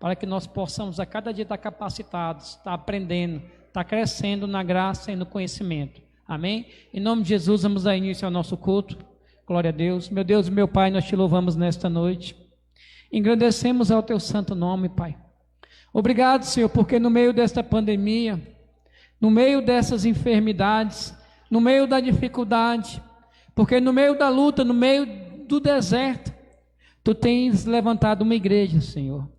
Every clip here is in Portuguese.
para que nós possamos a cada dia estar capacitados, estar aprendendo, estar crescendo na graça e no conhecimento. Amém? Em nome de Jesus, vamos dar início ao nosso culto. Glória a Deus. Meu Deus e meu Pai, nós te louvamos nesta noite. Engrandecemos ao teu santo nome, Pai. Obrigado, Senhor, porque no meio desta pandemia, no meio dessas enfermidades, no meio da dificuldade, porque no meio da luta, no meio do deserto, tu tens levantado uma igreja, Senhor.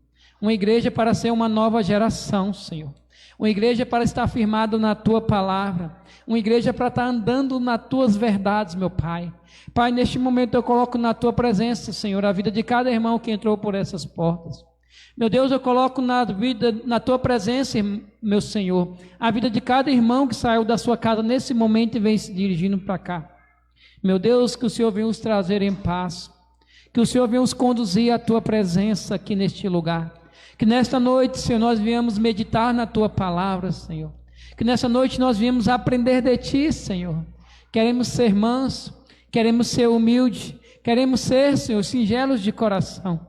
Uma igreja para ser uma nova geração, Senhor. Uma igreja para estar firmado na tua palavra. Uma igreja para estar andando nas tuas verdades, meu Pai. Pai, neste momento eu coloco na tua presença, Senhor, a vida de cada irmão que entrou por essas portas. Meu Deus, eu coloco na tua presença, meu Senhor, a vida de cada irmão que saiu da sua casa nesse momento e vem se dirigindo para cá. Meu Deus, que o Senhor venha os trazer em paz, que o Senhor venha os conduzir à tua presença aqui neste lugar. Que nesta noite, Senhor, nós viemos meditar na tua palavra, Senhor. Que nessa noite nós viemos aprender de ti, Senhor. Queremos ser mansos, queremos ser humildes, queremos ser, Senhor, singelos de coração.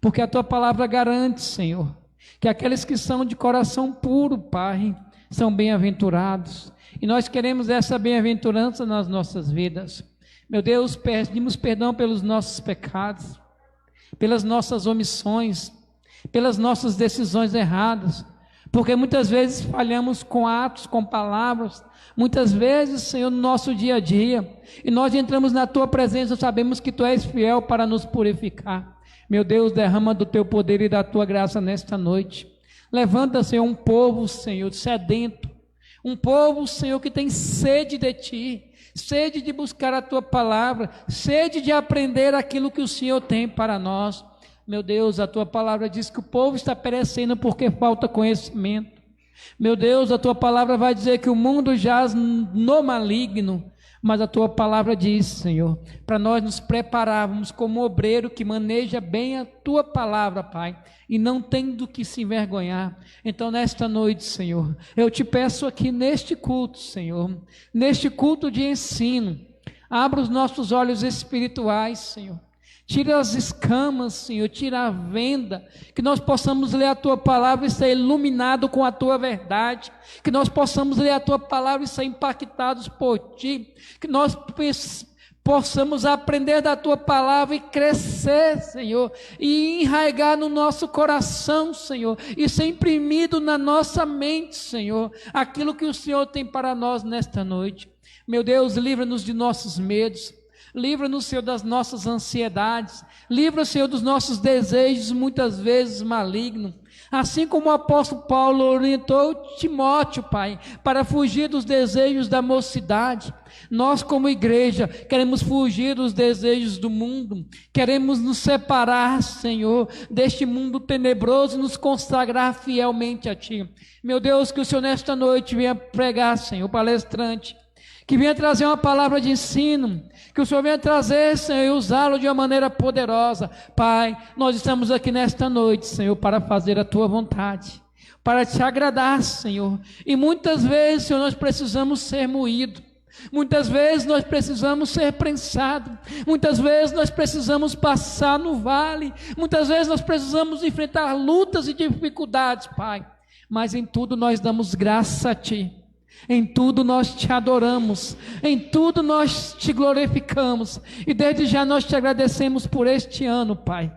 Porque a tua palavra garante, Senhor, que aqueles que são de coração puro, Pai, são bem-aventurados. E nós queremos essa bem-aventurança nas nossas vidas. Meu Deus, pedimos perdão pelos nossos pecados, pelas nossas omissões, pelas nossas decisões erradas, porque muitas vezes falhamos com atos, com palavras, muitas vezes, Senhor, no nosso dia a dia, e nós entramos na tua presença, sabemos que tu és fiel para nos purificar. Meu Deus, derrama do teu poder e da tua graça nesta noite. Levanta, Senhor, um povo, Senhor, sedento, um povo, Senhor, que tem sede de ti, sede de buscar a tua palavra, sede de aprender aquilo que o Senhor tem para nós. Meu Deus, a tua palavra diz que o povo está perecendo porque falta conhecimento. Meu Deus, a tua palavra vai dizer que o mundo jaz no maligno, mas a tua palavra diz, Senhor, para nós nos prepararmos como obreiro que maneja bem a tua palavra, Pai, e não tem do que se envergonhar. Então nesta noite, Senhor, eu te peço aqui neste culto, Senhor, neste culto de ensino, abra os nossos olhos espirituais, Senhor. Tira as escamas, Senhor, tira a venda, que nós possamos ler a Tua palavra e ser iluminado com a Tua verdade, que nós possamos ler a Tua palavra e ser impactados por Ti, que nós possamos aprender da Tua palavra e crescer, Senhor, e enraigar no nosso coração, Senhor, e ser imprimido na nossa mente, Senhor, aquilo que o Senhor tem para nós nesta noite. Meu Deus, livra-nos de nossos medos, livra-nos, Senhor, das nossas ansiedades, livra, Senhor, dos nossos desejos muitas vezes malignos, assim como o apóstolo Paulo orientou Timóteo, Pai, para fugir dos desejos da mocidade. Nós como igreja queremos fugir dos desejos do mundo, queremos nos separar, Senhor, deste mundo tenebroso e nos consagrar fielmente a Ti. Meu Deus, que o Senhor nesta noite venha pregar, Senhor, palestrante, que venha trazer uma palavra de ensino, que o Senhor venha trazer, Senhor, e usá-lo de uma maneira poderosa. Pai, nós estamos aqui nesta noite, Senhor, para fazer a Tua vontade, para Te agradar, Senhor, e muitas vezes, Senhor, nós precisamos ser moídos, muitas vezes nós precisamos ser prensados, muitas vezes nós precisamos passar no vale, muitas vezes nós precisamos enfrentar lutas e dificuldades, Pai, mas em tudo nós damos graça a Ti. Em tudo nós te adoramos, em tudo nós te glorificamos, e desde já nós te agradecemos por este ano, Pai.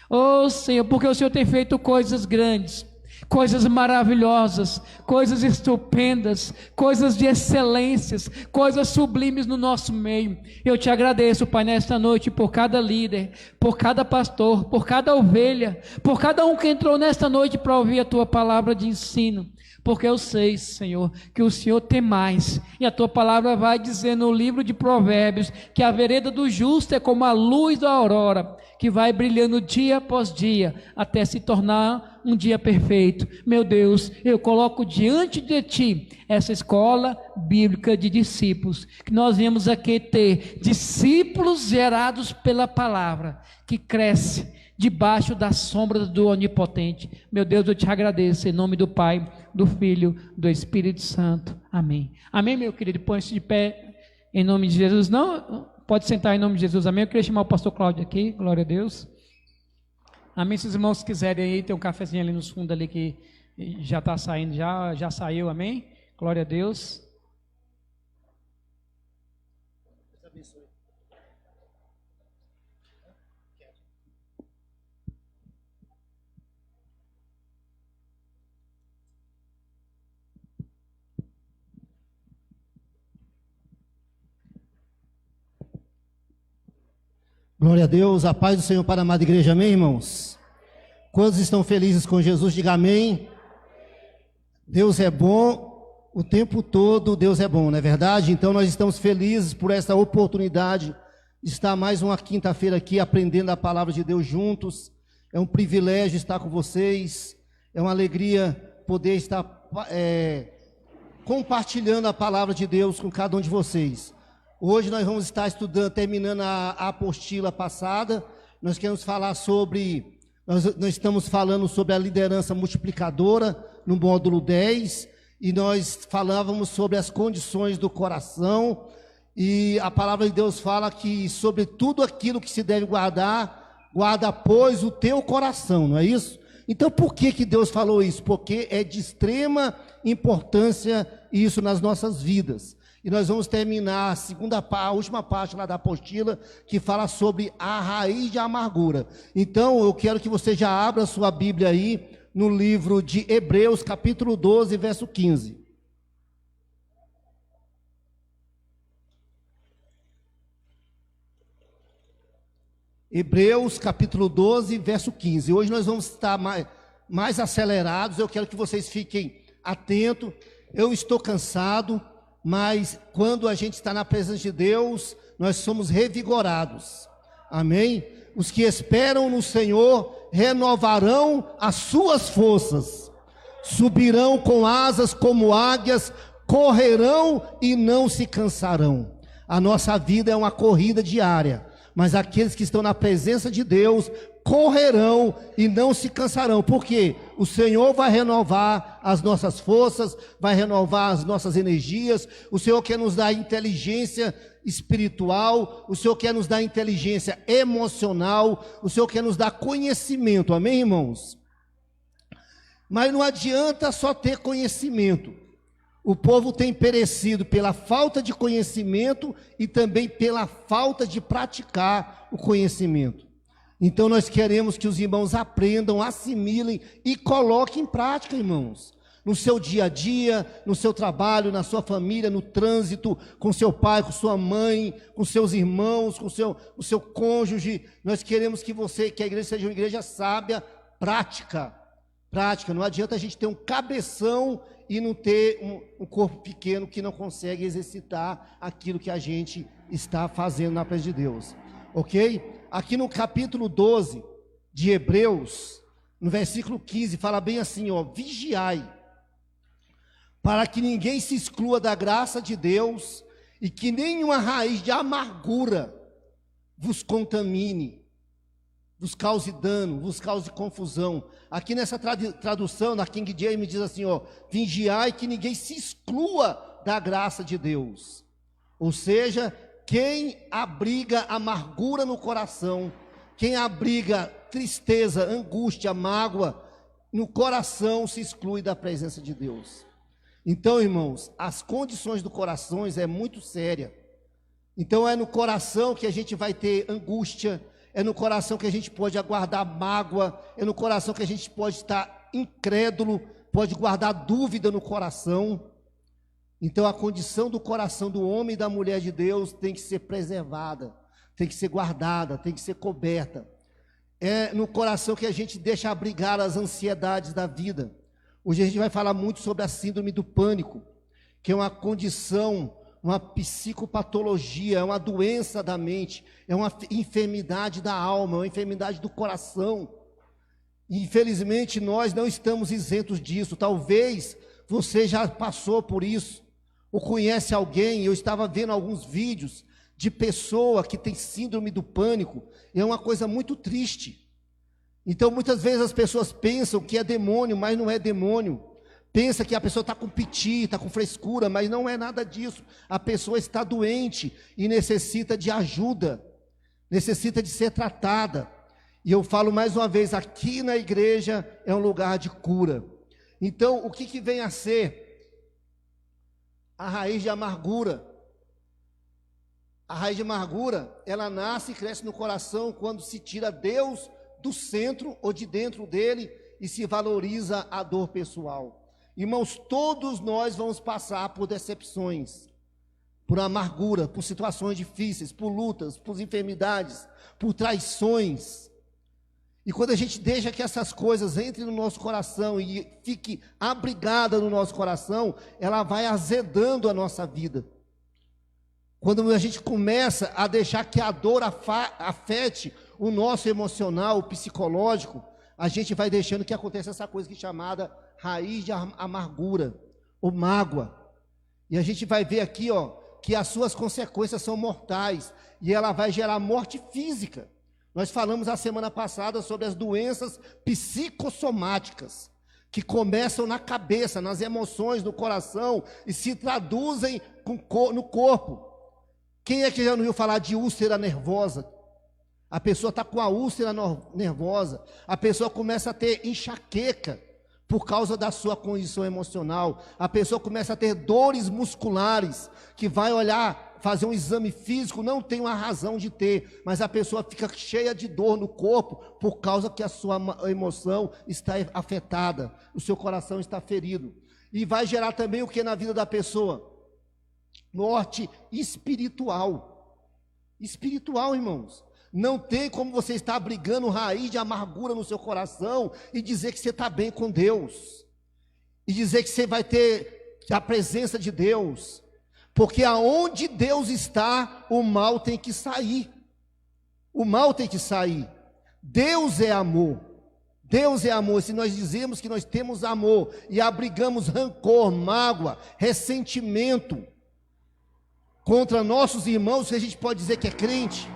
Oh Senhor, porque o Senhor tem feito coisas grandes, coisas maravilhosas, coisas estupendas, coisas de excelências, coisas sublimes no nosso meio. Eu te agradeço, Pai, nesta noite por cada líder, por cada pastor, por cada ovelha, por cada um que entrou nesta noite para ouvir a Tua palavra de ensino. Porque eu sei, Senhor, que o Senhor tem mais, e a Tua palavra vai dizer no livro de Provérbios, que a vereda do justo é como a luz da aurora, que vai brilhando dia após dia, até se tornar um dia perfeito. Meu Deus, eu coloco diante de Ti essa escola bíblica de discípulos, que nós viemos aqui ter discípulos gerados pela palavra, que cresce debaixo da sombra do Onipotente. Meu Deus, eu te agradeço em nome do Pai, do Filho, do Espírito Santo. Amém. Amém, meu querido? Põe-se de pé em nome de Jesus. Não, pode sentar em nome de Jesus. Amém. Eu queria chamar o pastor Cláudio aqui. Glória a Deus. Amém. Se os irmãos quiserem aí, tem um cafezinho ali nos fundos ali que já está saindo, já saiu, amém? Glória a Deus. Glória a Deus, a paz do Senhor para a amada igreja, amém, irmãos? Quantos estão felizes com Jesus, diga amém. Deus é bom, o tempo todo Deus é bom, não é verdade? Então nós estamos felizes por essa oportunidade de estar mais uma quinta-feira aqui aprendendo a palavra de Deus juntos. É um privilégio estar com vocês, é uma alegria poder estar compartilhando a palavra de Deus com cada um de vocês. Hoje nós vamos estar estudando, terminando a apostila passada. Nós queremos falar sobre, nós estamos falando sobre a liderança multiplicadora no módulo 10, e nós falávamos sobre as condições do coração, e a palavra de Deus fala que sobre tudo aquilo que se deve guardar, guarda, pois, o teu coração, não é isso? Então por que Deus falou isso? Porque é de extrema importância isso nas nossas vidas. E nós vamos terminar a última parte lá da apostila, que fala sobre a raiz de amargura. Então, eu quero que você já abra a sua Bíblia aí, no livro de Hebreus, capítulo 12, verso 15. Hebreus, capítulo 12, verso 15. Hoje nós vamos estar mais acelerados, eu quero que vocês fiquem atentos. Eu estou cansado, mas quando a gente está na presença de Deus, nós somos revigorados, amém? Os que esperam no Senhor renovarão as suas forças, subirão com asas como águias, correrão e não se cansarão. A nossa vida é uma corrida diária, mas aqueles que estão na presença de Deus correrão e não se cansarão, porque o Senhor vai renovar as nossas forças, vai renovar as nossas energias. O Senhor quer nos dar inteligência espiritual, o Senhor quer nos dar inteligência emocional, o Senhor quer nos dar conhecimento, amém, irmãos? Mas não adianta só ter conhecimento. O povo tem perecido pela falta de conhecimento e também pela falta de praticar o conhecimento. Então nós queremos que os irmãos aprendam, assimilem e coloquem em prática, irmãos. No seu dia a dia, no seu trabalho, na sua família, no trânsito, com seu pai, com sua mãe, com seus irmãos, com o seu cônjuge. Nós queremos que a igreja seja uma igreja sábia, prática. Não adianta a gente ter um cabeção e não ter um corpo pequeno que não consegue exercitar aquilo que a gente está fazendo na presença de Deus. Ok? Aqui no capítulo 12 de Hebreus, no versículo 15, fala bem assim, ó: vigiai, para que ninguém se exclua da graça de Deus, e que nenhuma raiz de amargura vos contamine, vos cause dano, vos cause confusão. Aqui nessa tradução, na King James, diz assim, ó: vigiai que ninguém se exclua da graça de Deus. Ou seja, quem abriga amargura no coração, quem abriga tristeza, angústia, mágoa no coração, se exclui da presença de Deus. Então, irmãos, as condições do coração é muito séria. Então é no coração que a gente vai ter angústia, é no coração que a gente pode aguardar mágoa, é no coração que a gente pode estar incrédulo, pode guardar dúvida no coração. Então a condição do coração do homem e da mulher de Deus tem que ser preservada, tem que ser guardada, tem que ser coberta. É no coração que a gente deixa abrigar as ansiedades da vida. Hoje a gente vai falar muito sobre a síndrome do pânico, que é uma condição, uma psicopatologia, é uma doença da mente, é uma enfermidade da alma, é uma enfermidade do coração. Infelizmente nós não estamos isentos disso. Talvez você já passou por isso, ou conhece alguém. Eu estava vendo alguns vídeos de pessoa que tem síndrome do pânico, e é uma coisa muito triste. Então muitas vezes as pessoas pensam que é demônio, mas não é demônio. Pensa que a pessoa está com piti, está com frescura, mas não é nada disso. A pessoa está doente e necessita de ajuda, necessita de ser tratada. E eu falo mais uma vez, aqui na igreja é um lugar de cura. Então, o que vem a ser a raiz de amargura? A raiz de amargura, ela nasce e cresce no coração quando se tira Deus do centro ou de dentro dele e se valoriza a dor pessoal. Irmãos, todos nós vamos passar por decepções, por amargura, por situações difíceis, por lutas, por enfermidades, por traições. E quando a gente deixa que essas coisas entrem no nosso coração e fique abrigada no nosso coração, ela vai azedando a nossa vida. Quando a gente começa a deixar que a dor afete o nosso emocional, o psicológico, a gente vai deixando que aconteça essa coisa que é chamada raiz de amargura, ou mágoa. E a gente vai ver aqui, que as suas consequências são mortais, e ela vai gerar morte física. Nós falamos a semana passada sobre as doenças psicossomáticas, que começam na cabeça, nas emoções, no coração, e se traduzem no corpo. Quem é que já não ouviu falar de úlcera nervosa? A pessoa está com a úlcera nervosa, a pessoa começa a ter enxaqueca por causa da sua condição emocional, a pessoa começa a ter dores musculares, que vai olhar, fazer um exame físico, não tem uma razão de ter, mas a pessoa fica cheia de dor no corpo, por causa que a sua emoção está afetada, o seu coração está ferido, e vai gerar também o que na vida da pessoa? Morte espiritual, irmãos. Não tem como você estar abrigando raiz de amargura no seu coração e dizer que você está bem com Deus, e dizer que você vai ter a presença de Deus, porque aonde Deus está, o mal tem que sair, Deus é amor, se nós dizemos que nós temos amor, e abrigamos rancor, mágoa, ressentimento, contra nossos irmãos, que a gente pode dizer que é crente,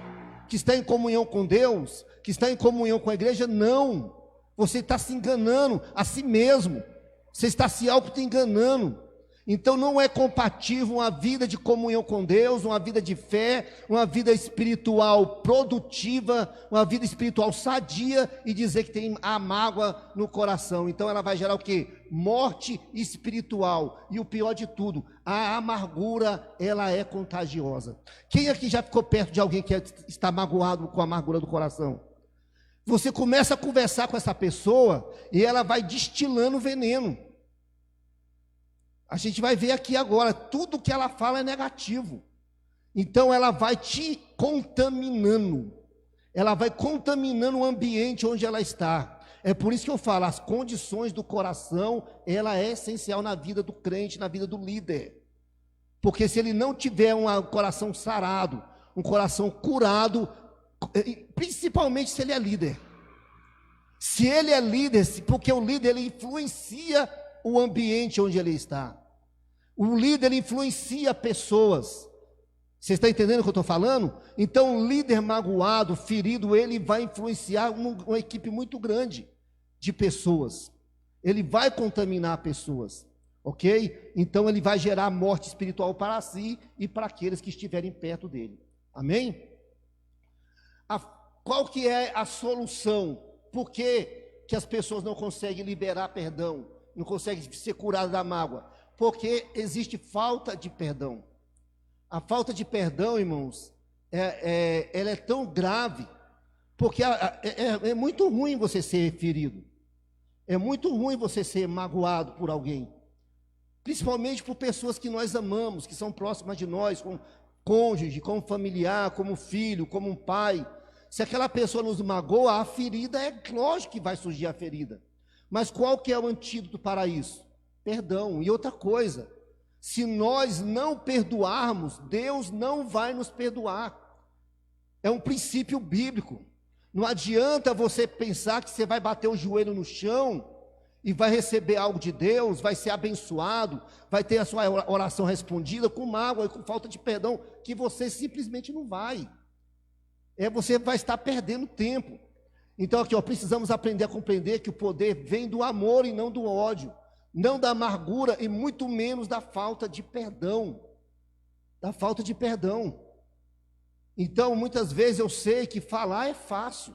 que está em comunhão com Deus, que está em comunhão com a igreja, não, você está se enganando a si mesmo, você está se auto-enganando. Então não é compatível uma vida de comunhão com Deus, uma vida de fé, uma vida espiritual produtiva, uma vida espiritual sadia, e dizer que tem a mágoa no coração. Então ela vai gerar o quê? Morte espiritual. E o pior de tudo, a amargura, ela é contagiosa. Quem aqui já ficou perto de alguém que está magoado com a amargura do coração? Você começa a conversar com essa pessoa e ela vai destilando veneno. A gente vai ver aqui agora, tudo que ela fala é negativo. Então ela vai te contaminando. Ela vai contaminando o ambiente onde ela está. É por isso que eu falo, as condições do coração, ela é essencial na vida do crente, na vida do líder. Porque se ele não tiver um coração sarado, um coração curado, principalmente se ele é líder. Se ele é líder, porque o líder ele influencia o ambiente onde ele está. O líder influencia pessoas. Você está entendendo o que eu estou falando? Então o líder magoado, ferido, ele vai influenciar uma equipe muito grande de pessoas. Ele vai contaminar pessoas, ok? Então ele vai gerar morte espiritual para si e para aqueles que estiverem perto dele. Amém? Qual que é a solução? Por que as pessoas não conseguem liberar perdão? Não conseguem ser curadas da mágoa? Porque existe falta de perdão. A falta de perdão, irmãos, ela é tão grave, porque é muito ruim você ser ferido. É muito ruim você ser magoado por alguém. Principalmente por pessoas que nós amamos, que são próximas de nós, como cônjuge, como familiar, como filho, como um pai. Se aquela pessoa nos magoa, a ferida, é lógico que vai surgir a ferida. Mas qual que é o antídoto para isso? Perdão. E outra coisa, se nós não perdoarmos, Deus não vai nos perdoar. É um princípio bíblico. Não adianta você pensar que você vai bater o joelho no chão e vai receber algo de Deus, vai ser abençoado, vai ter a sua oração respondida com mágoa e com falta de perdão, que você simplesmente não vai. Você vai estar perdendo tempo. Então aqui, precisamos aprender a compreender que o poder vem do amor e não do ódio. Não da amargura e muito menos da falta de perdão. Da falta de perdão. Então, muitas vezes eu sei que falar é fácil,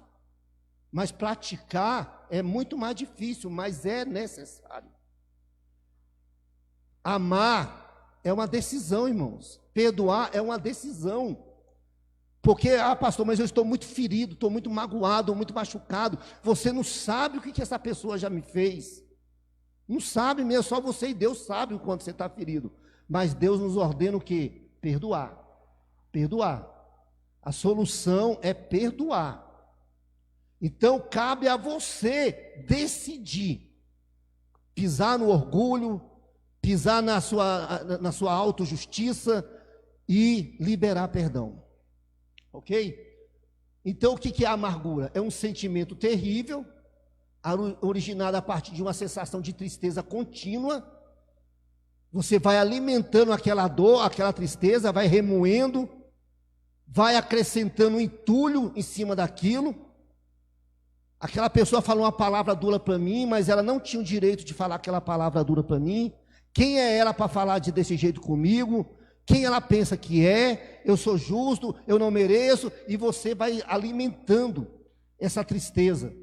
mas praticar é muito mais difícil, mas é necessário. Amar é uma decisão, irmãos. Perdoar é uma decisão. Porque, pastor, mas eu estou muito ferido, estou muito magoado, muito machucado. Você não sabe o que essa pessoa já me fez. Não sabe mesmo, só você e Deus sabe o quanto você está ferido. Mas Deus nos ordena o quê? Perdoar. Perdoar. A solução é perdoar. Então, cabe a você decidir. Pisar no orgulho, pisar na sua autojustiça e liberar perdão. Ok? Então, o que é a amargura? É um sentimento terrível, originado a partir de uma sensação de tristeza contínua. Você vai alimentando aquela dor, aquela tristeza, vai remoendo, vai acrescentando um entulho em cima daquilo. Aquela pessoa falou uma palavra dura para mim, mas ela não tinha o direito de falar aquela palavra dura para mim. Quem é ela para falar desse jeito comigo? Quem ela pensa que é? Eu sou justo, eu não mereço. E você vai alimentando essa tristeza.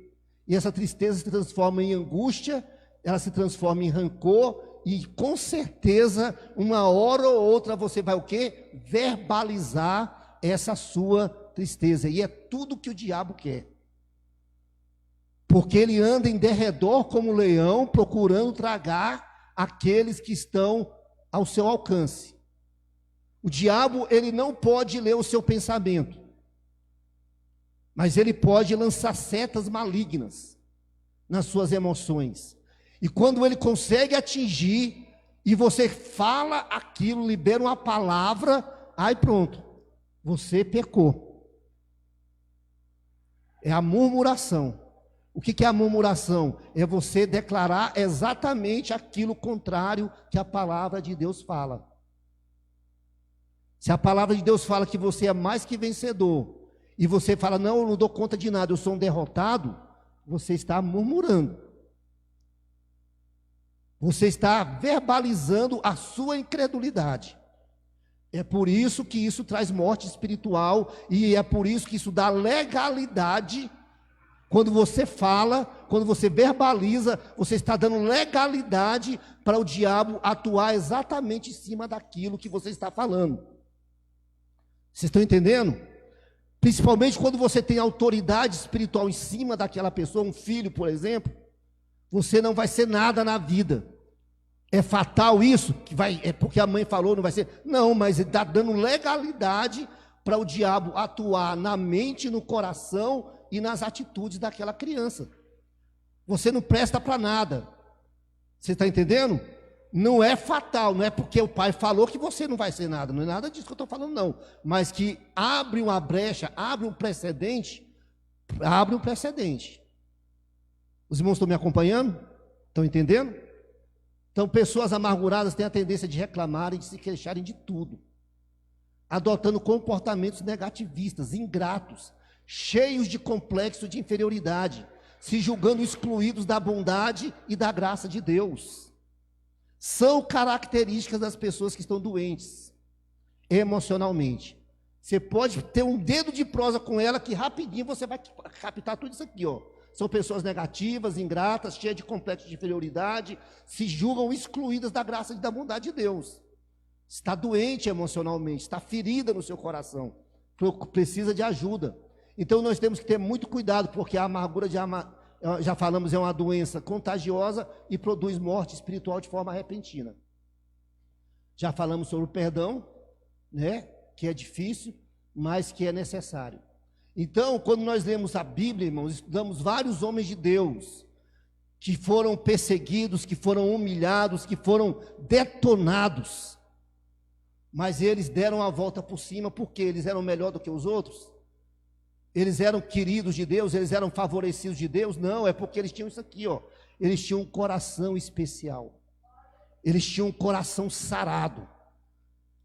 E essa tristeza se transforma em angústia, ela se transforma em rancor. E com certeza, uma hora ou outra, você vai o quê? Verbalizar essa sua tristeza. E é tudo que o diabo quer. Porque ele anda em derredor como leão, procurando tragar aqueles que estão ao seu alcance. O diabo, ele não pode ler o seu pensamento, mas ele pode lançar setas malignas nas suas emoções. E quando ele consegue atingir, e você fala aquilo, libera uma palavra, aí pronto, você pecou. É a murmuração. O que é a murmuração? É você declarar exatamente aquilo contrário que a palavra de Deus fala. Se a palavra de Deus fala que você é mais que vencedor, e você fala, não, eu não dou conta de nada, eu sou um derrotado, você está murmurando. Você está verbalizando a sua incredulidade. É por isso que isso traz morte espiritual, e é por isso que isso dá legalidade. Quando você fala, quando você verbaliza, você está dando legalidade para o diabo atuar exatamente em cima daquilo que você está falando. Vocês estão entendendo? Principalmente quando você tem autoridade espiritual em cima daquela pessoa, um filho, por exemplo, você não vai ser nada na vida. É fatal isso? É porque a mãe falou, não vai ser? Não, mas ele está dando legalidade para o diabo atuar na mente, no coração e nas atitudes daquela criança. Você não presta para nada. Você está entendendo? Não é fatal, não é porque o pai falou que você não vai ser nada, não é nada disso que eu estou falando, não. Mas que abre uma brecha, abre um precedente. Os irmãos estão me acompanhando? Estão entendendo? Então, pessoas amarguradas têm a tendência de reclamarem, de se queixarem de tudo, adotando comportamentos negativistas, ingratos, cheios de complexo de inferioridade, se julgando excluídos da bondade e da graça de Deus. São características das pessoas que estão doentes emocionalmente. Você pode ter um dedo de prosa com ela que rapidinho você vai captar tudo isso aqui, ó. São pessoas negativas, ingratas, cheias de complexo de inferioridade, se julgam excluídas da graça e da bondade de Deus. Está doente emocionalmente, está ferida no seu coração, precisa de ajuda. Então nós temos que ter muito cuidado, porque a amargura, já falamos, é uma doença contagiosa e produz morte espiritual de forma repentina. Já falamos sobre o perdão, né, que é difícil, mas que é necessário. Então, quando nós lemos a Bíblia, irmãos, estudamos vários homens de Deus que foram perseguidos, que foram humilhados, que foram detonados, mas eles deram a volta por cima, porque eles eram melhor do que os outros? Eles eram queridos de Deus, eles eram favorecidos de Deus? Não, é porque eles tinham isso aqui, ó. Eles tinham um coração especial. Eles tinham um coração sarado,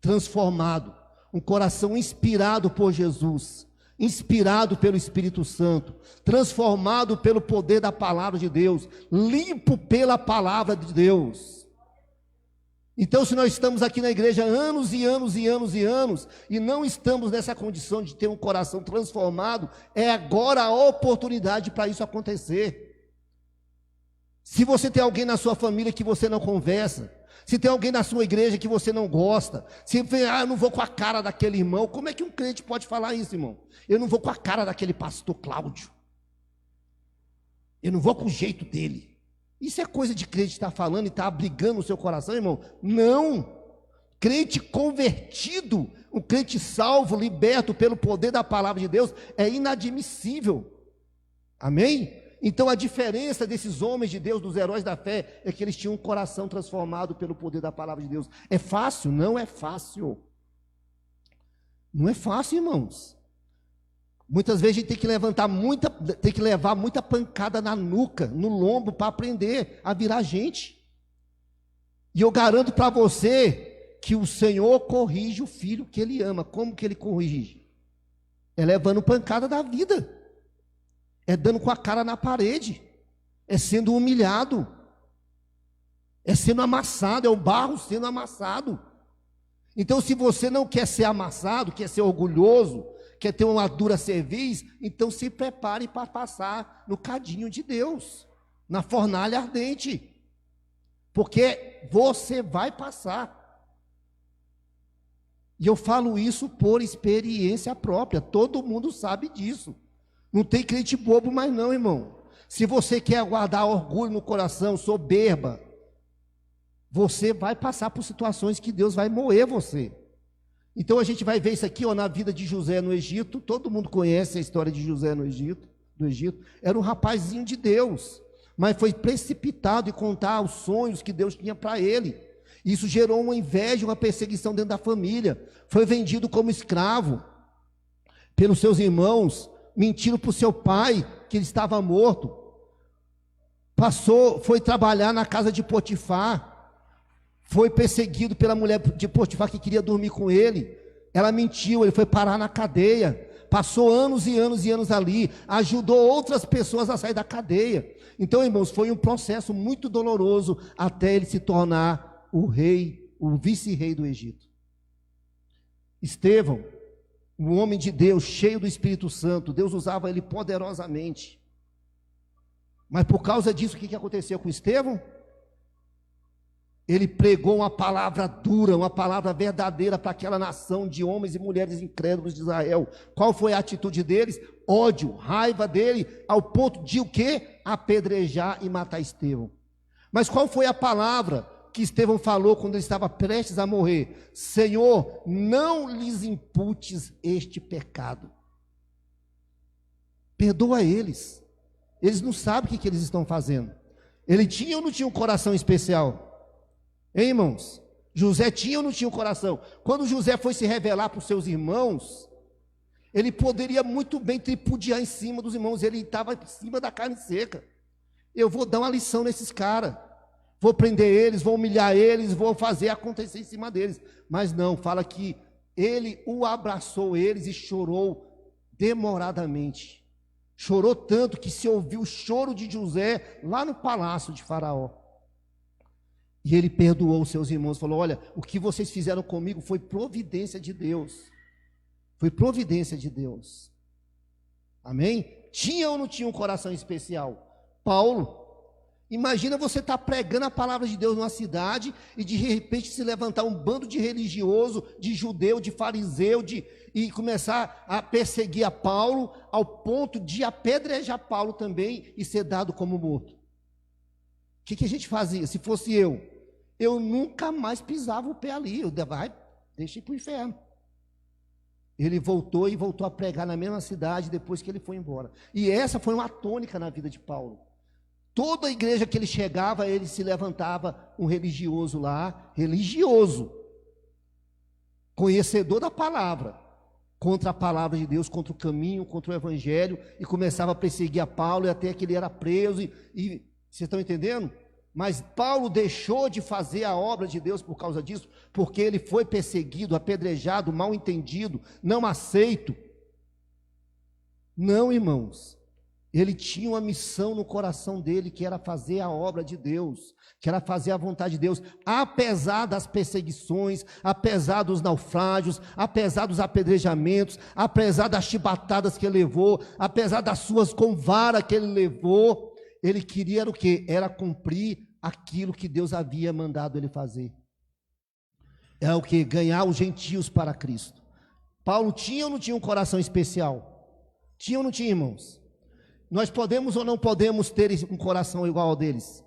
transformado, um coração inspirado por Jesus, inspirado pelo Espírito Santo, transformado pelo poder da palavra de Deus, limpo pela palavra de Deus. Então, se nós estamos aqui na igreja anos e anos e anos e anos, e não estamos nessa condição de ter um coração transformado, é agora a oportunidade para isso acontecer. Se você tem alguém na sua família que você não conversa, se tem alguém na sua igreja que você não gosta, se eu não vou com a cara daquele irmão, como é que um crente pode falar isso, irmão? Eu não vou com a cara daquele pastor Cláudio, eu não vou com o jeito dele. Isso é coisa de crente estar falando e estar abrigando o seu coração, irmão? Não. Crente convertido, um crente salvo, liberto pelo poder da palavra de Deus, é inadmissível. Amém? Então a diferença desses homens de Deus, dos heróis da fé, é que eles tinham um coração transformado pelo poder da palavra de Deus. É fácil? Não é fácil. Não é fácil, irmãos. Muitas vezes a gente tem que levar muita pancada na nuca, no lombo, para aprender a virar gente. E eu garanto para você que o Senhor corrige o filho que Ele ama. Como que Ele corrige? É levando pancada da vida, é dando com a cara na parede, é sendo humilhado, é sendo amassado, é o barro sendo amassado. Então, se você não quer ser amassado, quer ser orgulhoso, quer ter uma dura cerviz, então se prepare para passar no cadinho de Deus, na fornalha ardente, porque você vai passar. E eu falo isso por experiência própria, todo mundo sabe disso. Não tem crente bobo mais não, irmão. Se você quer guardar orgulho no coração, soberba, você vai passar por situações que Deus vai moer você. Então a gente vai ver isso aqui, ó, na vida de José no Egito. Todo mundo conhece a história de José no Egito, do Egito. Era um rapazinho de Deus, mas foi precipitado em contar os sonhos que Deus tinha para ele. Isso gerou uma inveja, uma perseguição dentro da família. Foi vendido como escravo pelos seus irmãos, mentiram para o seu pai que ele estava morto. Foi trabalhar na casa de Potifar. Foi perseguido pela mulher de Potifar que queria dormir com ele. Ela mentiu, ele foi parar na cadeia. Passou anos e anos e anos ali. Ajudou outras pessoas a sair da cadeia. Então, irmãos, foi um processo muito doloroso até ele se tornar o rei, o vice-rei do Egito. Estevão, um homem de Deus, cheio do Espírito Santo. Deus usava ele poderosamente. Mas por causa disso, o que aconteceu com Estevão? Ele pregou uma palavra dura, uma palavra verdadeira para aquela nação de homens e mulheres incrédulos de Israel. Qual foi a atitude deles? Ódio, raiva dele, ao ponto de o quê? Apedrejar e matar Estevão. Mas qual foi a palavra que Estevão falou quando ele estava prestes a morrer? Senhor, não lhes imputes este pecado. Perdoa eles. Eles não sabem o que eles estão fazendo. Ele tinha ou não tinha um coração especial? Hein, irmãos? José tinha ou não tinha um coração? Quando José foi se revelar para os seus irmãos, ele poderia muito bem tripudiar em cima dos irmãos. Ele estava em cima da carne seca. Eu vou dar uma lição nesses caras. Vou prender eles, vou humilhar eles, vou fazer acontecer em cima deles. Mas não, fala que ele o abraçou eles e chorou demoradamente. Chorou tanto que se ouviu o choro de José lá no palácio de Faraó. E ele perdoou os seus irmãos, falou, olha, o que vocês fizeram comigo foi providência de Deus. Foi providência de Deus. Amém? Tinha ou não tinha um coração especial? Paulo, imagina você estar pregando a palavra de Deus numa cidade e de repente se levantar um bando de religioso, de judeu, de fariseu, e começar a perseguir a Paulo, ao ponto de apedrejar Paulo também e ser dado como morto. O que a gente fazia? Se fosse eu nunca mais pisava o pé ali. Deixa ir para o inferno. Ele voltou a pregar na mesma cidade depois que ele foi embora. E essa foi uma tônica na vida de Paulo. Toda a igreja que ele chegava, ele se levantava um religioso lá, religioso, conhecedor da palavra, contra a palavra de Deus, contra o caminho, contra o evangelho, e começava a perseguir a Paulo, e até que ele era preso, e vocês estão entendendo? Mas Paulo deixou de fazer a obra de Deus por causa disso, porque ele foi perseguido, apedrejado, mal entendido, não aceito. Não, irmãos. Ele tinha uma missão no coração dele, que era fazer a obra de Deus, que era fazer a vontade de Deus, apesar das perseguições, apesar dos naufrágios, apesar dos apedrejamentos, apesar das chibatadas que ele levou, apesar das suas com vara que ele levou. Ele queria era o quê? Era cumprir aquilo que Deus havia mandado ele fazer. É o que? Ganhar os gentios para Cristo. Paulo tinha ou não tinha um coração especial? Tinha ou não tinha, irmãos? Nós podemos ou não podemos ter um coração igual ao deles?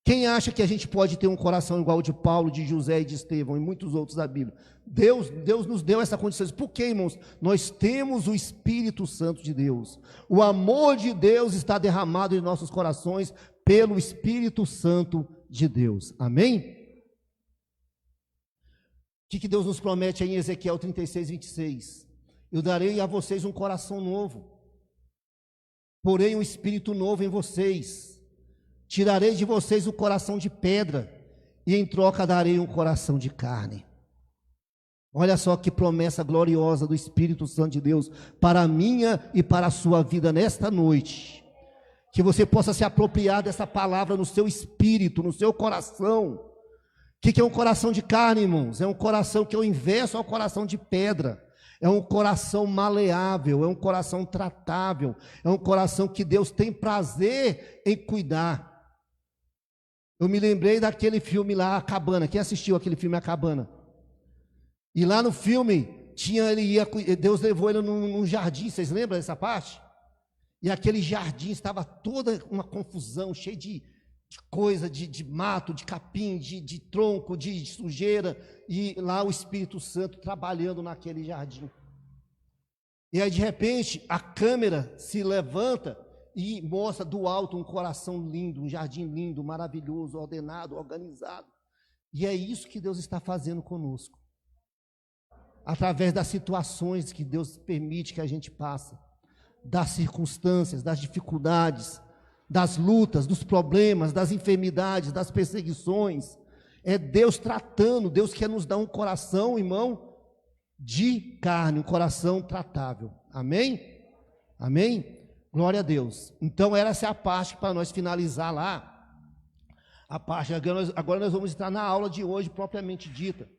Quem acha que a gente pode ter um coração igual ao de Paulo, de José e de Estevão e muitos outros da Bíblia? Deus nos deu essa condição. Por quê, irmãos? Nós temos o Espírito Santo de Deus. O amor de Deus está derramado em nossos corações pelo Espírito Santo de Deus. Amém? O que Deus nos promete aí em Ezequiel 36, 26? Eu darei a vocês um coração novo, porém um espírito novo em vocês. Tirarei de vocês o coração de pedra, e em troca darei um coração de carne. Olha só que promessa gloriosa do Espírito Santo de Deus para a minha e para a sua vida nesta noite. Que você possa se apropriar dessa palavra no seu espírito, no seu coração. O que é um coração de carne, irmãos? É um coração que é o inverso ao coração de pedra. É um coração maleável, é um coração tratável, é um coração que Deus tem prazer em cuidar. Eu me lembrei daquele filme lá, A Cabana. Quem assistiu aquele filme, A Cabana? E lá no filme, Deus levou ele num jardim, vocês lembram dessa parte? E aquele jardim estava toda uma confusão, cheio de coisa, de mato, de capim, de tronco, de sujeira, e lá o Espírito Santo trabalhando naquele jardim. E aí de repente a câmera se levanta e mostra do alto um coração lindo, um jardim lindo, maravilhoso, ordenado, organizado. E é isso que Deus está fazendo conosco, através das situações que Deus permite que a gente passe, das circunstâncias, das dificuldades, das lutas, dos problemas, das enfermidades, das perseguições. É Deus tratando. Deus quer nos dar um coração, irmão, de carne, um coração tratável. Amém? Amém? Glória a Deus. Então essa é a parte para nós finalizar lá. A parte, agora nós vamos entrar na aula de hoje propriamente dita,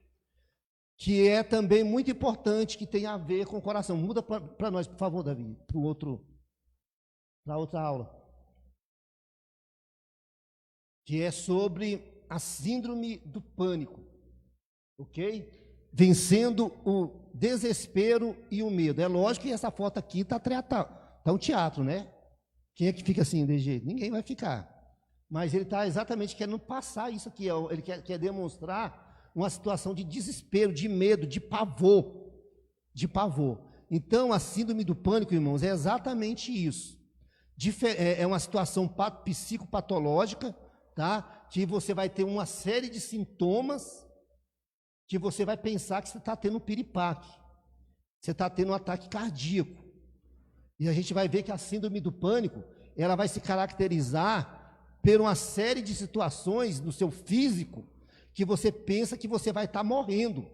que é também muito importante, que tem a ver com o coração. Muda para nós, por favor, Davi, para outra aula. Que é sobre a síndrome do pânico, ok? Vencendo o desespero e o medo. É lógico que essa foto aqui está um teatro, né? Quem é que fica assim, desse jeito? Ninguém vai ficar. Mas ele está exatamente querendo passar isso aqui. Ele quer demonstrar uma situação de desespero, de medo, de pavor. De pavor. Então, a síndrome do pânico, irmãos, é exatamente isso. É uma situação psicopatológica, tá? Que você vai ter uma série de sintomas que você vai pensar que você está tendo um piripaque, você está tendo um ataque cardíaco. E a gente vai ver que a síndrome do pânico, ela vai se caracterizar por uma série de situações no seu físico que você pensa que você vai estar morrendo.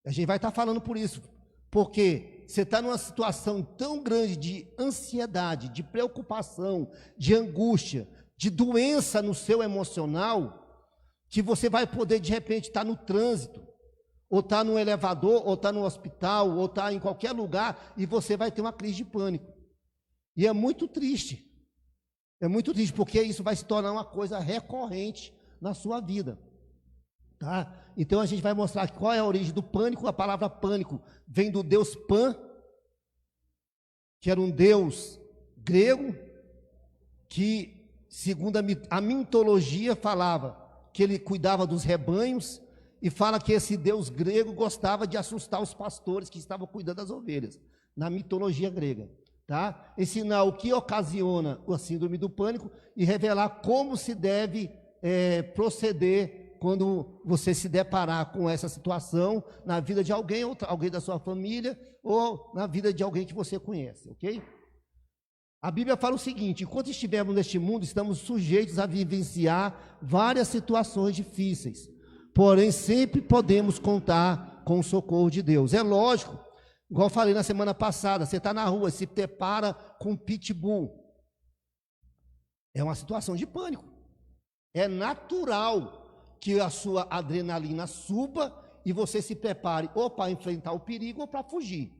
A gente vai estar falando por isso, porque você está numa situação tão grande de ansiedade, de preocupação, de angústia, de doença no seu emocional, que você vai poder de repente estar no trânsito, ou estar no elevador, ou estar no hospital, ou estar em qualquer lugar, e você vai ter uma crise de pânico. E é muito triste, porque isso vai se tornar uma coisa recorrente na sua vida, tá? Então a gente vai mostrar qual é a origem do pânico. A palavra pânico vem do deus Pan, que era um deus grego, que, segundo a mitologia, falava que ele cuidava dos rebanhos, e fala que esse deus grego gostava de assustar os pastores que estavam cuidando das ovelhas, na mitologia grega, tá? Ensinar o que ocasiona a síndrome do pânico e revelar como se deve proceder quando você se deparar com essa situação na vida de alguém, ou alguém da sua família, ou na vida de alguém que você conhece, ok? A Bíblia fala o seguinte: enquanto estivermos neste mundo, estamos sujeitos a vivenciar várias situações difíceis, porém sempre podemos contar com o socorro de Deus. É lógico Igual eu falei na semana passada, você está na rua, se depara com um pitbull. É uma situação de pânico. É natural que a sua adrenalina suba e você se prepare ou para enfrentar o perigo ou para fugir.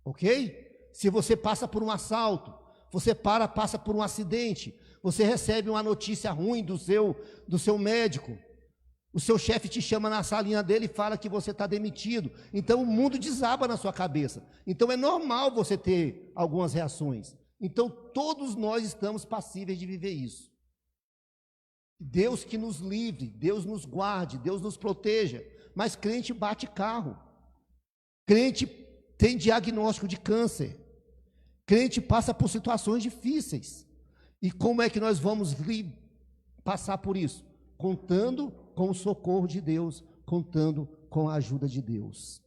Ok? Se você passa por um assalto, você passa por um acidente, você recebe uma notícia ruim do seu médico, o seu chefe te chama na salinha dele e fala que você está demitido. Então o mundo desaba na sua cabeça. Então é normal você ter algumas reações. Então todos nós estamos passíveis de viver isso. Deus que nos livre, Deus nos guarde, Deus nos proteja. Mas crente bate carro. Crente tem diagnóstico de câncer. Crente passa por situações difíceis. E como é que nós vamos passar por isso? Contando com o socorro de Deus, contando com a ajuda de Deus.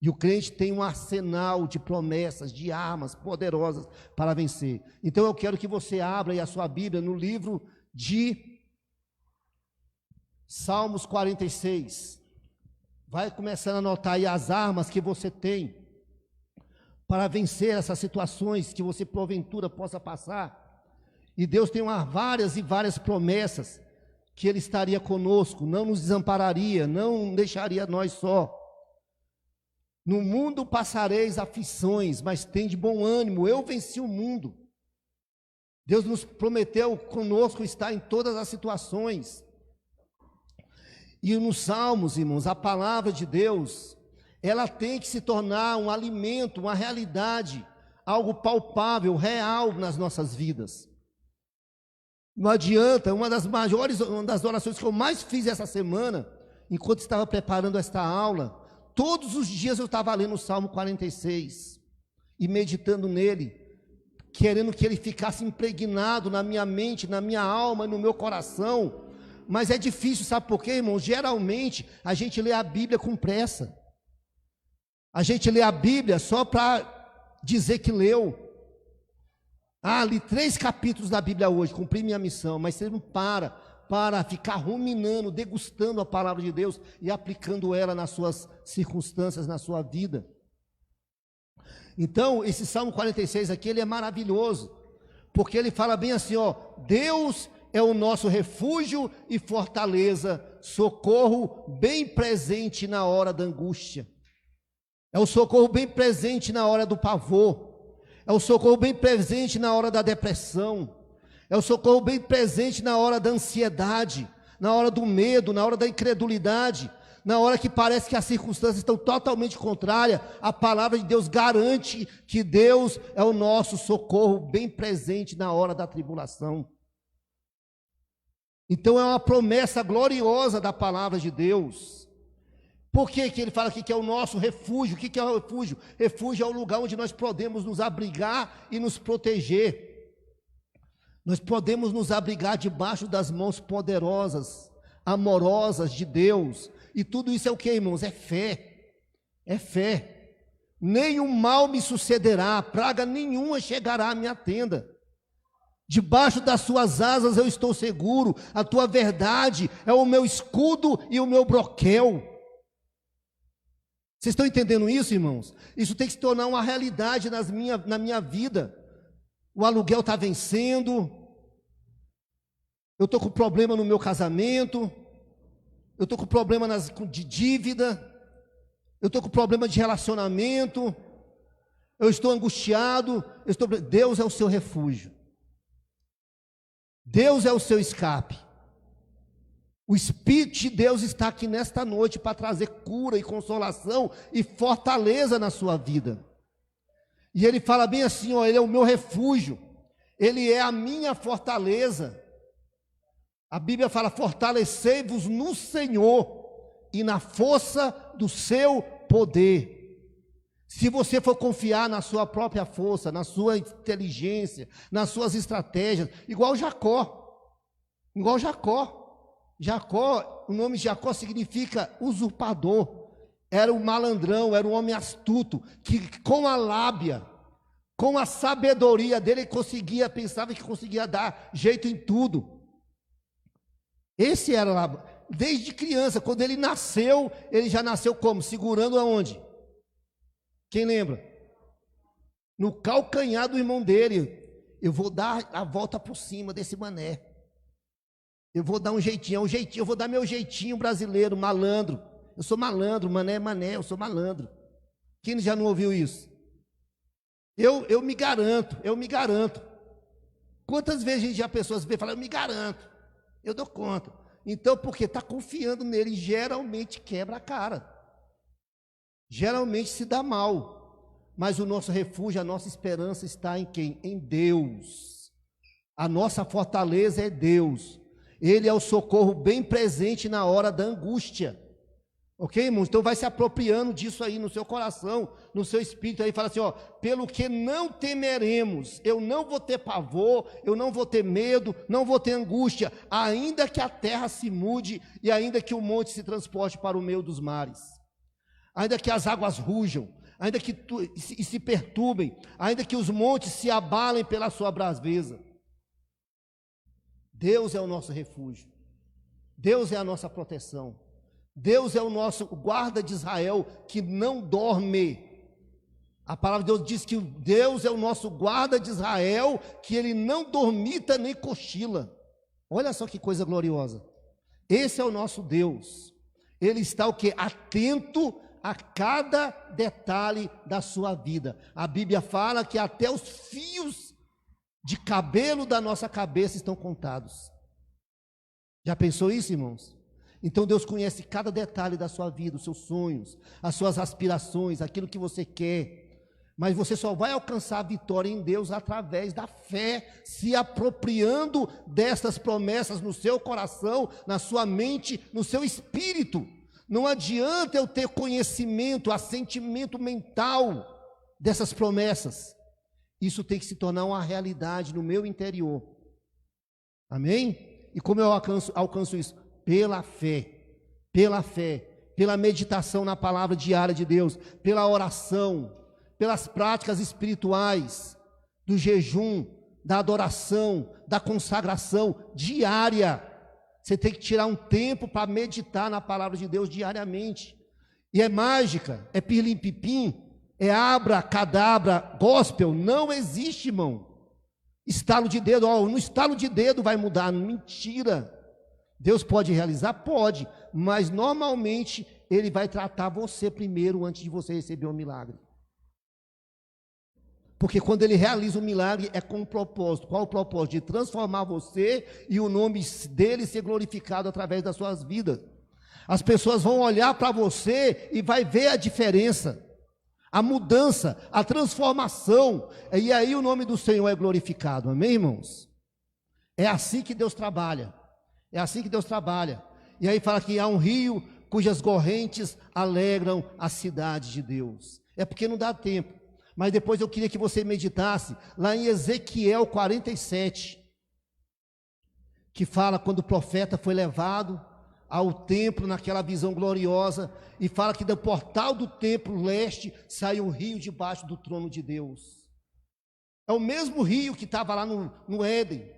E o crente tem um arsenal de promessas, de armas poderosas para vencer. Então eu quero que você abra aí a sua Bíblia no livro de Salmos 46. Vai começando a anotar aí as armas que você tem para vencer essas situações que você porventura possa passar. E Deus tem várias e várias promessas que Ele estaria conosco, não nos desampararia, não deixaria nós só. No mundo passareis aflições, mas tende bom ânimo, eu venci o mundo. Deus nos prometeu conosco estar em todas as situações. E nos Salmos, irmãos, a palavra de Deus, ela tem que se tornar um alimento, uma realidade, algo palpável, real nas nossas vidas. Não adianta, uma das orações que eu mais fiz essa semana, enquanto estava preparando esta aula, todos os dias eu estava lendo o Salmo 46 e meditando nele, querendo que ele ficasse impregnado na minha mente, na minha alma e no meu coração. Mas é difícil, sabe por quê, irmão? Geralmente a gente lê a Bíblia com pressa. A gente lê a Bíblia só para dizer que leu. Li 3 capítulos da Bíblia hoje, cumpri minha missão, mas você não para ficar ruminando, degustando a palavra de Deus e aplicando ela nas suas circunstâncias, na sua vida. Então, esse Salmo 46 aqui, ele é maravilhoso, porque ele fala bem assim, Deus é o nosso refúgio e fortaleza, socorro bem presente na hora da angústia. É o socorro bem presente na hora do pavor. É o socorro bem presente na hora da depressão. É o socorro bem presente na hora da ansiedade, na hora do medo, na hora da incredulidade, na hora que parece que as circunstâncias estão totalmente contrárias. A palavra de Deus garante que Deus é o nosso socorro bem presente na hora da tribulação. Então é uma promessa gloriosa da palavra de Deus. Por que ele fala aqui que é o nosso refúgio? O que é o refúgio? Refúgio é o lugar onde nós podemos nos abrigar e nos proteger. Nós podemos nos abrigar debaixo das mãos poderosas, amorosas de Deus. E tudo isso é o que, irmãos? É fé. É fé. Nenhum mal me sucederá, praga nenhuma chegará à minha tenda. Debaixo das suas asas eu estou seguro, a tua verdade é o meu escudo e o meu broquel. Vocês estão entendendo isso, irmãos? Isso tem que se tornar uma realidade na minha vida. O aluguel está vencendo, eu estou com problema no meu casamento, eu estou com problema de dívida, eu estou com problema de relacionamento, eu estou angustiado, Deus é o seu refúgio. Deus é o seu escape. O Espírito de Deus está aqui nesta noite para trazer cura e consolação e fortaleza na sua vida. E ele fala bem assim, ele é o meu refúgio, ele é a minha fortaleza. A Bíblia fala, fortalecei-vos no Senhor e na força do seu poder. Se você for confiar na sua própria força, na sua inteligência, nas suas estratégias, igual Jacó. Jacó, o nome Jacó significa usurpador. Era um malandrão, era um homem astuto, que com a lábia, com a sabedoria dele, pensava que conseguia dar jeito em tudo. Esse era lá, desde criança, quando ele nasceu, ele já nasceu como? Segurando aonde? Quem lembra? No calcanhar do irmão dele. Eu vou dar a volta por cima desse mané. Eu vou dar um jeitinho, eu vou dar meu jeitinho brasileiro, malandro. Eu sou malandro, mané é mané, eu sou malandro. Quem já não ouviu isso? Eu me garanto. Quantas vezes a gente já pessoas vê e fala, eu me garanto, eu dou conta. Então, porque está confiando nele, geralmente quebra a cara. Geralmente se dá mal. Mas o nosso refúgio, a nossa esperança está em quem? Em Deus. A nossa fortaleza é Deus. Ele é o socorro bem presente na hora da angústia. Ok, irmãos? Então vai se apropriando disso aí no seu coração, no seu espírito aí, fala assim, ó, pelo que não temeremos, eu não vou ter pavor, eu não vou ter medo, não vou ter angústia, ainda que a terra se mude e ainda que o monte se transporte para o meio dos mares, ainda que as águas rujam, ainda que se perturbem, ainda que os montes se abalem pela sua braveza. Deus é o nosso refúgio, Deus é a nossa proteção, Deus é o nosso guarda de Israel que não dorme. A palavra de Deus diz que Deus é o nosso guarda de Israel, que ele não dormita nem cochila. Olha só que coisa gloriosa. Esse é o nosso Deus. Ele está o quê? Atento a cada detalhe da sua vida. A Bíblia fala que até os fios de cabelo da nossa cabeça estão contados. Já pensou isso, irmãos? Então Deus conhece cada detalhe da sua vida, os seus sonhos, as suas aspirações, aquilo que você quer. Mas você só vai alcançar a vitória em Deus através da fé, se apropriando destas promessas no seu coração, na sua mente, no seu espírito. Não adianta eu ter conhecimento, assentimento mental dessas promessas. Isso tem que se tornar uma realidade no meu interior. Amém? E como eu alcanço isso? Pela fé, pela meditação na palavra diária de Deus, pela oração, pelas práticas espirituais, do jejum, da adoração, da consagração diária. Você tem que tirar um tempo para meditar na palavra de Deus diariamente. E é mágica, é pirlim-pipim, é abra-cadabra, gospel, não existe, irmão. Estalo de dedo, no estalo de dedo vai mudar, mentira. Deus pode realizar? Pode, mas normalmente Ele vai tratar você primeiro antes de você receber o milagre. Porque quando Ele realiza o milagre é com um propósito. Qual o propósito? De transformar você e o nome dEle ser glorificado através das suas vidas. As pessoas vão olhar para você e vai ver a diferença, a mudança, a transformação, e aí o nome do Senhor é glorificado, amém, irmãos? É assim que Deus trabalha. É assim que Deus trabalha. E aí fala que há um rio cujas correntes alegram a cidade de Deus. É porque não dá tempo. Mas depois eu queria que você meditasse lá em Ezequiel 47, que fala quando o profeta foi levado ao templo naquela visão gloriosa, e fala que do portal do templo leste saiu um rio debaixo do trono de Deus. É o mesmo rio que estava lá no Éden.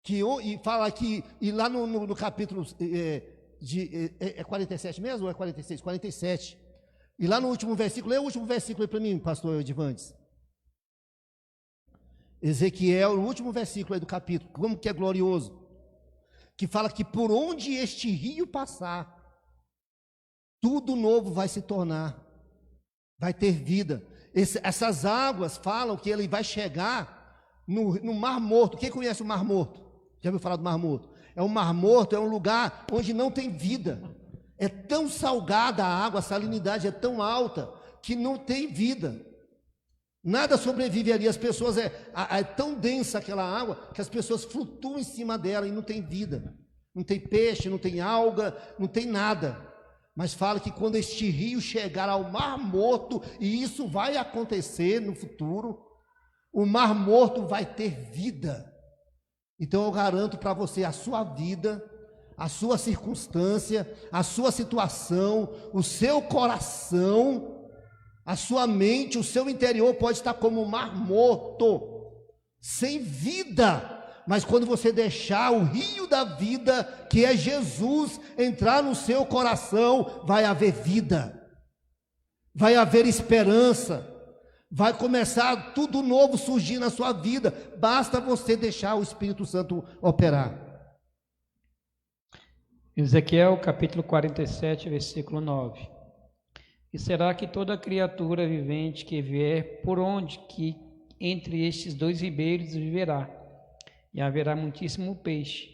E fala aqui, e lá no capítulo é 47 mesmo ou é 46? 47. E lá no último versículo, lê o último versículo aí para mim, pastor Edivantes. Ezequiel, o último versículo aí do capítulo, como que é glorioso. Que fala que por onde este rio passar, tudo novo vai se tornar, vai ter vida. Essas águas falam que ele vai chegar no Mar Morto. Quem conhece o Mar Morto? Já ouviu falar do Mar Morto? O Mar Morto é um lugar onde não tem vida. É tão salgada a água, a salinidade é tão alta que não tem vida. Nada sobrevive ali. As pessoas, é tão densa aquela água que as pessoas flutuam em cima dela e não tem vida. Não tem peixe, não tem alga, não tem nada. Mas fala que quando este rio chegar ao Mar Morto, e isso vai acontecer no futuro, o Mar Morto vai ter vida. Então eu garanto para você, a sua vida, a sua circunstância, a sua situação, o seu coração, a sua mente, o seu interior pode estar como um mar morto, sem vida. Mas quando você deixar o rio da vida, que é Jesus, entrar no seu coração, vai haver vida. vai haver esperança, vai começar tudo novo surgir na sua vida, basta você deixar o Espírito Santo operar. Ezequiel capítulo 47, versículo 9. E será que toda criatura vivente que vier por onde que entre estes dois ribeiros viverá, e haverá muitíssimo peixe,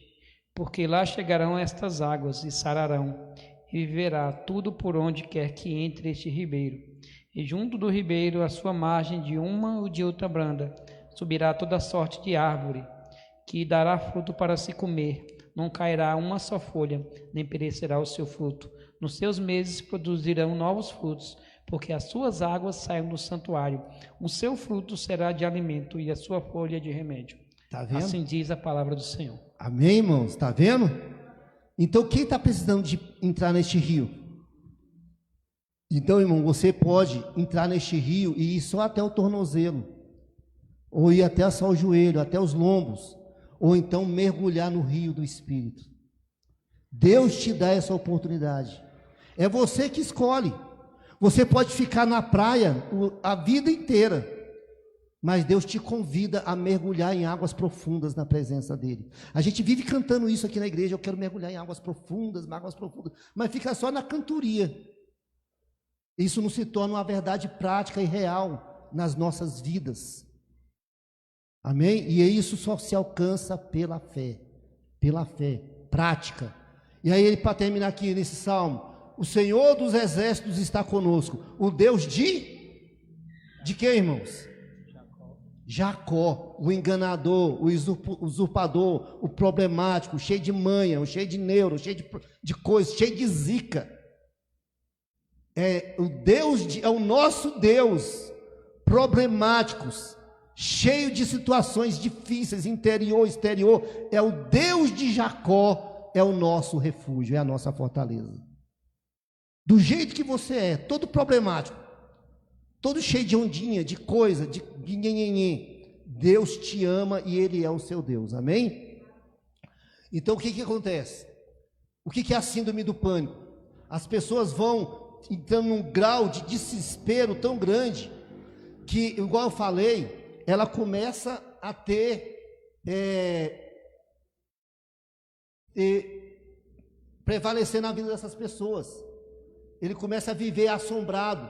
porque lá chegarão estas águas e sararão, e viverá tudo por onde quer que entre este ribeiro. E junto do ribeiro, à sua margem, de uma ou de outra banda, subirá toda sorte de árvore, que dará fruto para se comer. Não cairá uma só folha, nem perecerá o seu fruto. Nos seus meses produzirão novos frutos, porque as suas águas saem do santuário. O seu fruto será de alimento e a sua folha de remédio. Tá vendo? Assim diz a palavra do Senhor. Amém, irmãos? Está vendo? Então, quem está precisando de entrar neste rio? Então, irmão, você pode entrar neste rio e ir só até o tornozelo, ou ir até só o joelho, até os lombos, ou então mergulhar no rio do Espírito. Deus te dá essa oportunidade. É você que escolhe. Você pode ficar na praia a vida inteira, mas Deus te convida a mergulhar em águas profundas na presença dEle. A gente vive cantando isso aqui na igreja, eu quero mergulhar em águas profundas, mas fica só na cantoria. Isso não se torna uma verdade prática e real nas nossas vidas. Amém? E isso só se alcança pela fé prática. E aí, para terminar aqui nesse salmo, o Senhor dos exércitos está conosco, o Deus de quem, irmãos? Jacó, o enganador, o usurpador, o problemático, cheio de manha, cheio de neuro, cheio de coisa, cheio de zica. É o nosso Deus, problemáticos, cheio de situações difíceis, interior, exterior, é o Deus de Jacó, é o nosso refúgio, é a nossa fortaleza. Do jeito que você é, todo problemático, todo cheio de ondinha, de coisa, de nhenhenhen, Deus te ama e Ele é o seu Deus, amém? Então o que acontece? O que é a síndrome do pânico? As pessoas vão entrando num grau de desespero tão grande, que, igual eu falei, ela começa a ter prevalecer na vida dessas pessoas. Ele começa a viver assombrado,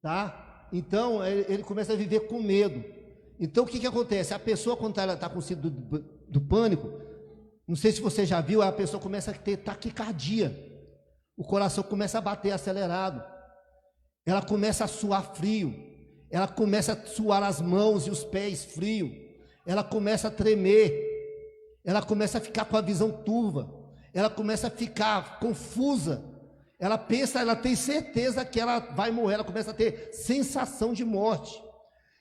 tá? Então ele começa a viver com medo. Então o que acontece? A pessoa, quando ela está com síndrome do pânico, não sei se você já viu, a pessoa começa a ter taquicardia, o coração começa a bater acelerado, ela começa a suar frio, ela começa a suar as mãos e os pés frio, ela começa a tremer, ela começa a ficar com a visão turva, ela começa a ficar confusa, ela pensa, ela tem certeza que ela vai morrer, ela começa a ter sensação de morte.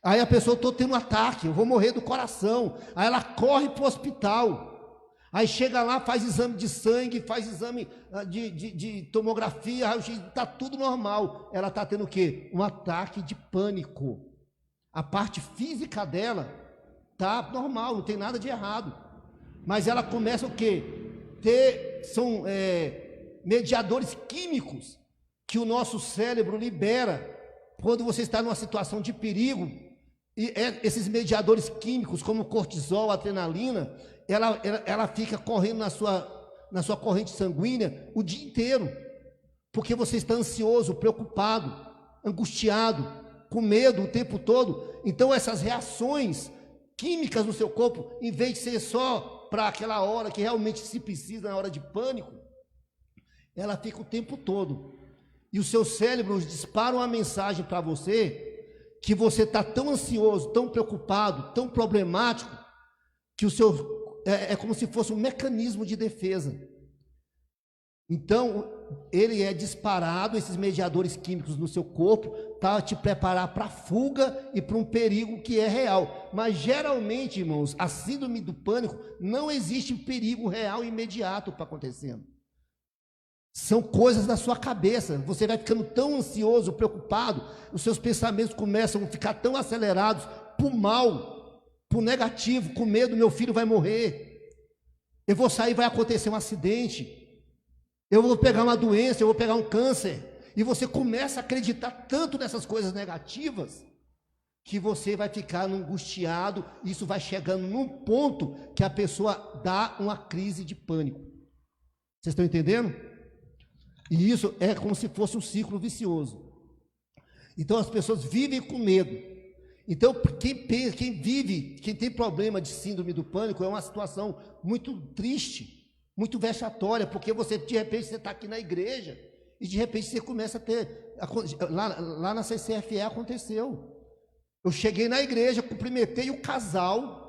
Aí a pessoa, estou tendo um ataque, eu vou morrer do coração. Aí ela corre para o hospital, aí chega lá, faz exame de sangue, faz exame de tomografia, está tudo normal. Ela está tendo o quê? Um ataque de pânico. A parte física dela está normal, não tem nada de errado. Mas ela começa o quê? São mediadores químicos que o nosso cérebro libera quando você está numa situação de perigo, e esses mediadores químicos, como cortisol, adrenalina, ela fica correndo na sua corrente sanguínea o dia inteiro, porque você está ansioso, preocupado, angustiado, com medo o tempo todo. Então essas reações químicas no seu corpo, em vez de ser só para aquela hora que realmente se precisa, na hora de pânico, ela fica o tempo todo, e os seus cérebros disparam uma mensagem para você, que você está tão ansioso, tão preocupado, tão problemático, que é como se fosse um mecanismo de defesa. Então, ele é disparado, esses mediadores químicos no seu corpo, para te preparar para a fuga e para um perigo que é real. Mas geralmente, irmãos, a síndrome do pânico, não existe perigo real e imediato para acontecendo. São coisas da sua cabeça, você vai ficando tão ansioso, preocupado, os seus pensamentos começam a ficar tão acelerados, para o mal, para o negativo, com medo, meu filho vai morrer, eu vou sair, vai acontecer um acidente, eu vou pegar uma doença, eu vou pegar um câncer, E você começa a acreditar tanto nessas coisas negativas, que você vai ficar angustiado, isso vai chegando num ponto que a pessoa dá uma crise de pânico. Vocês estão entendendo? E isso é como se fosse um ciclo vicioso. Então as pessoas vivem com medo. Então quem tem problema de síndrome do pânico é uma situação muito triste, muito vexatória, porque você de repente você está aqui na igreja e de repente você começa a ter, lá na CCFE aconteceu. Eu cheguei na igreja, cumprimentei o casal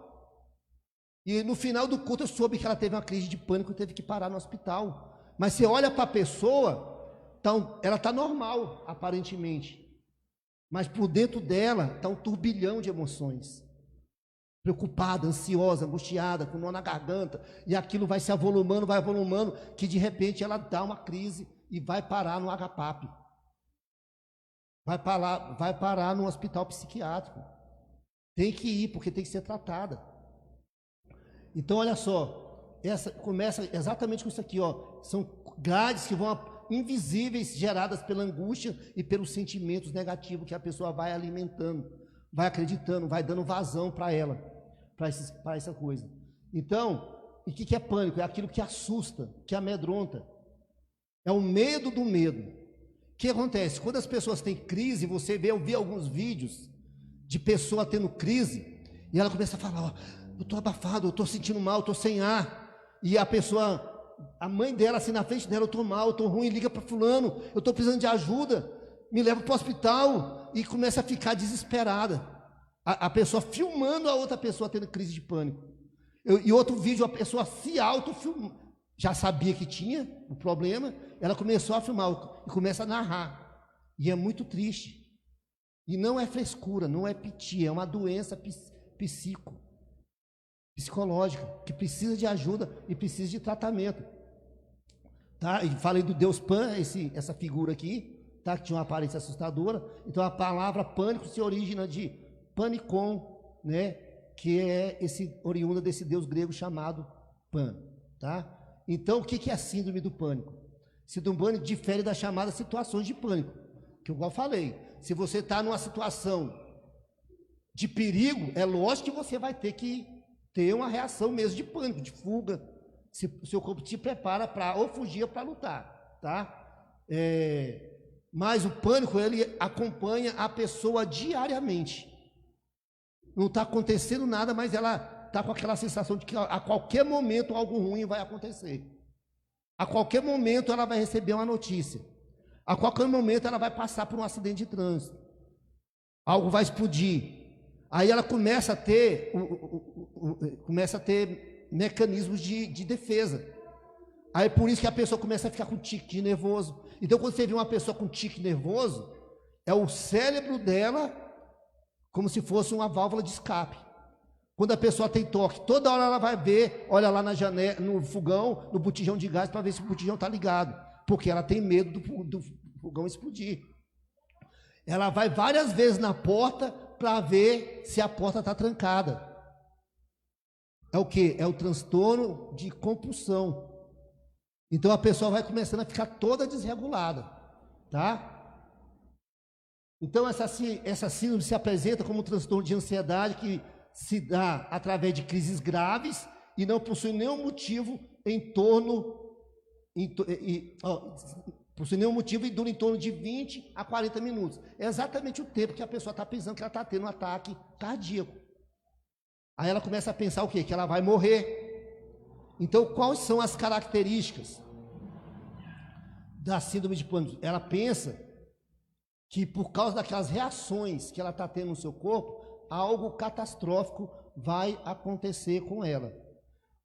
e no final do culto eu soube que ela teve uma crise de pânico e teve que parar no hospital. Mas você olha para a pessoa, ela está normal aparentemente. Mas por dentro dela está um turbilhão de emoções. Preocupada, ansiosa, angustiada, com nó na garganta. E aquilo vai se avolumando, que de repente ela dá uma crise e vai parar no HPAP. Vai parar no hospital psiquiátrico. Tem que ir, porque tem que ser tratada. Então, olha só, começa exatamente com isso aqui, ó. São grades que vão invisíveis, geradas pela angústia e pelos sentimentos negativos que a pessoa vai alimentando, vai acreditando, vai dando vazão para ela, para essa coisa. Então, o que é pânico? É aquilo que assusta, que amedronta. É o medo do medo. O que acontece? Quando as pessoas têm crise, eu vi alguns vídeos de pessoa tendo crise, e ela começa a falar, ó, eu estou abafado, eu estou sentindo mal, eu estou sem ar, e a mãe dela, assim, na frente dela, eu estou mal, eu estou ruim, liga para fulano, eu estou precisando de ajuda, me leva para o hospital, e começa a ficar desesperada. A pessoa filmando a outra pessoa tendo crise de pânico. E outro vídeo, a pessoa se autofilmando, já sabia que tinha o problema, ela começou a filmar e começa a narrar. E é muito triste. E não é frescura, não é piti, é uma doença psicológica, que precisa de ajuda e precisa de tratamento. Tá? E falei do Deus Pan, essa figura aqui, tá? Que tinha uma aparência assustadora. Então a palavra pânico se origina de panicon, né? Que é oriunda desse Deus grego chamado Pan. Tá? Então o que é a síndrome do pânico? Síndrome do pânico difere das chamadas situações de pânico, que eu falei. Se você está numa situação de perigo, é lógico que você vai ter que ter uma reação mesmo de pânico, de fuga, se o seu corpo te prepara para ou fugir ou para lutar, tá? Mas o pânico, ele acompanha a pessoa diariamente. Não está acontecendo nada, mas ela está com aquela sensação de que a qualquer momento algo ruim vai acontecer. A qualquer momento ela vai receber uma notícia. A qualquer momento ela vai passar por um acidente de trânsito. Algo vai explodir. Aí ela começa a ter mecanismos de defesa. Aí por isso que a pessoa começa a ficar com tique nervoso. Então quando você vê uma pessoa com tique nervoso, é o cérebro dela como se fosse uma válvula de escape. Quando a pessoa tem toque, toda hora ela vai ver, olha lá na janela, no fogão, no botijão de gás, para ver se o botijão está ligado, porque ela tem medo do fogão explodir. Ela vai várias vezes na porta para ver se a porta está trancada. É o que? É o transtorno de compulsão. Então a pessoa vai começando a ficar toda desregulada, tá? Então essa síndrome se apresenta como um transtorno de ansiedade que se dá através de crises graves e não possui nenhum motivo possui nenhum motivo e dura em torno de 20 a 40 minutos. É exatamente o tempo que a pessoa está pensando que ela está tendo um ataque cardíaco. Aí ela começa a pensar o quê? Que ela vai morrer. Então, quais são as características da síndrome de pânico? Ela pensa que por causa daquelas reações que ela está tendo no seu corpo, algo catastrófico vai acontecer com ela.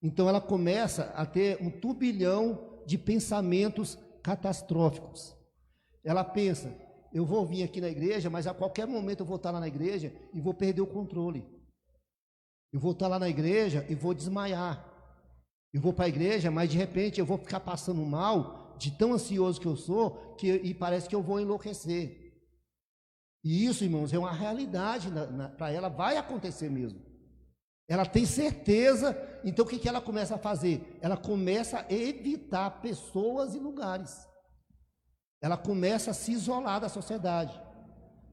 Então ela começa a ter um turbilhão de pensamentos catastróficos. Ela pensa, eu vou vir aqui na igreja, mas a qualquer momento eu vou estar lá na igreja e vou perder o controle. Eu vou estar lá na igreja e vou desmaiar. Eu vou para a igreja, mas de repente eu vou ficar passando mal, de tão ansioso que eu sou, e parece que eu vou enlouquecer. E isso, irmãos, é uma realidade para ela, vai acontecer mesmo. Ela tem certeza, então o que ela começa a fazer? Ela começa a evitar pessoas e lugares. ela começa a se isolar da sociedade.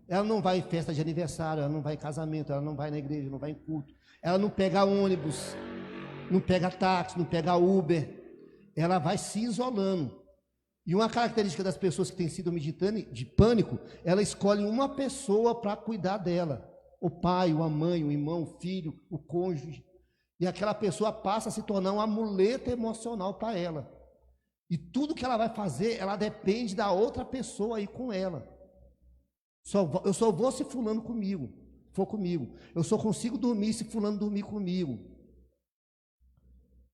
Ela não vai em festa de aniversário, ela não vai em casamento, ela não vai na igreja, não vai em culto, ela não pega ônibus, não pega táxi, não pega Uber, ela vai se isolando. E uma característica das pessoas que têm síndrome de pânico, ela escolhe uma pessoa para cuidar dela, o pai, a mãe, o irmão, o filho, o cônjuge, e aquela pessoa passa a se tornar uma muleta emocional para ela. E tudo que ela vai fazer, ela depende da outra pessoa aí com ela. Eu só vou se fulano for comigo. Eu só consigo dormir se fulano dormir comigo.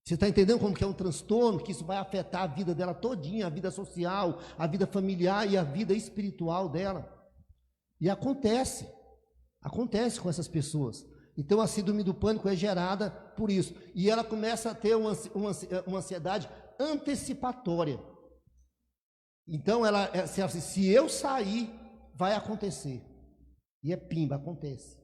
Você está entendendo como que é um transtorno, que isso vai afetar a vida dela todinha, a vida social, a vida familiar e a vida espiritual dela? E acontece com essas pessoas. Então a síndrome do pânico é gerada por isso. E ela começa a ter uma ansiedade antecipatória. Então se eu sair, vai acontecer. E é pimba, acontece.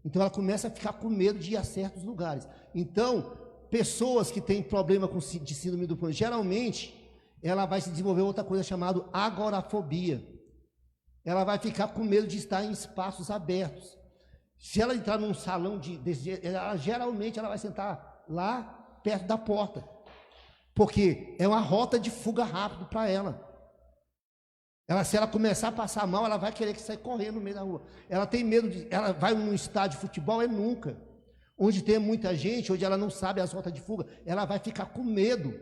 Então ela começa a ficar com medo de ir a certos lugares. Então, pessoas que têm problema de síndrome do pânico, geralmente, ela vai se desenvolver outra coisa chamada agorafobia. Ela vai ficar com medo de estar em espaços abertos. Se ela entrar num salão geralmente ela vai sentar lá perto da porta. Porque é uma rota de fuga rápido para ela. Se ela começar a passar mal, ela vai querer sair correndo no meio da rua. Ela tem medo ela vai num estádio de futebol, nunca. Onde tem muita gente, onde ela não sabe as rotas de fuga, ela vai ficar com medo,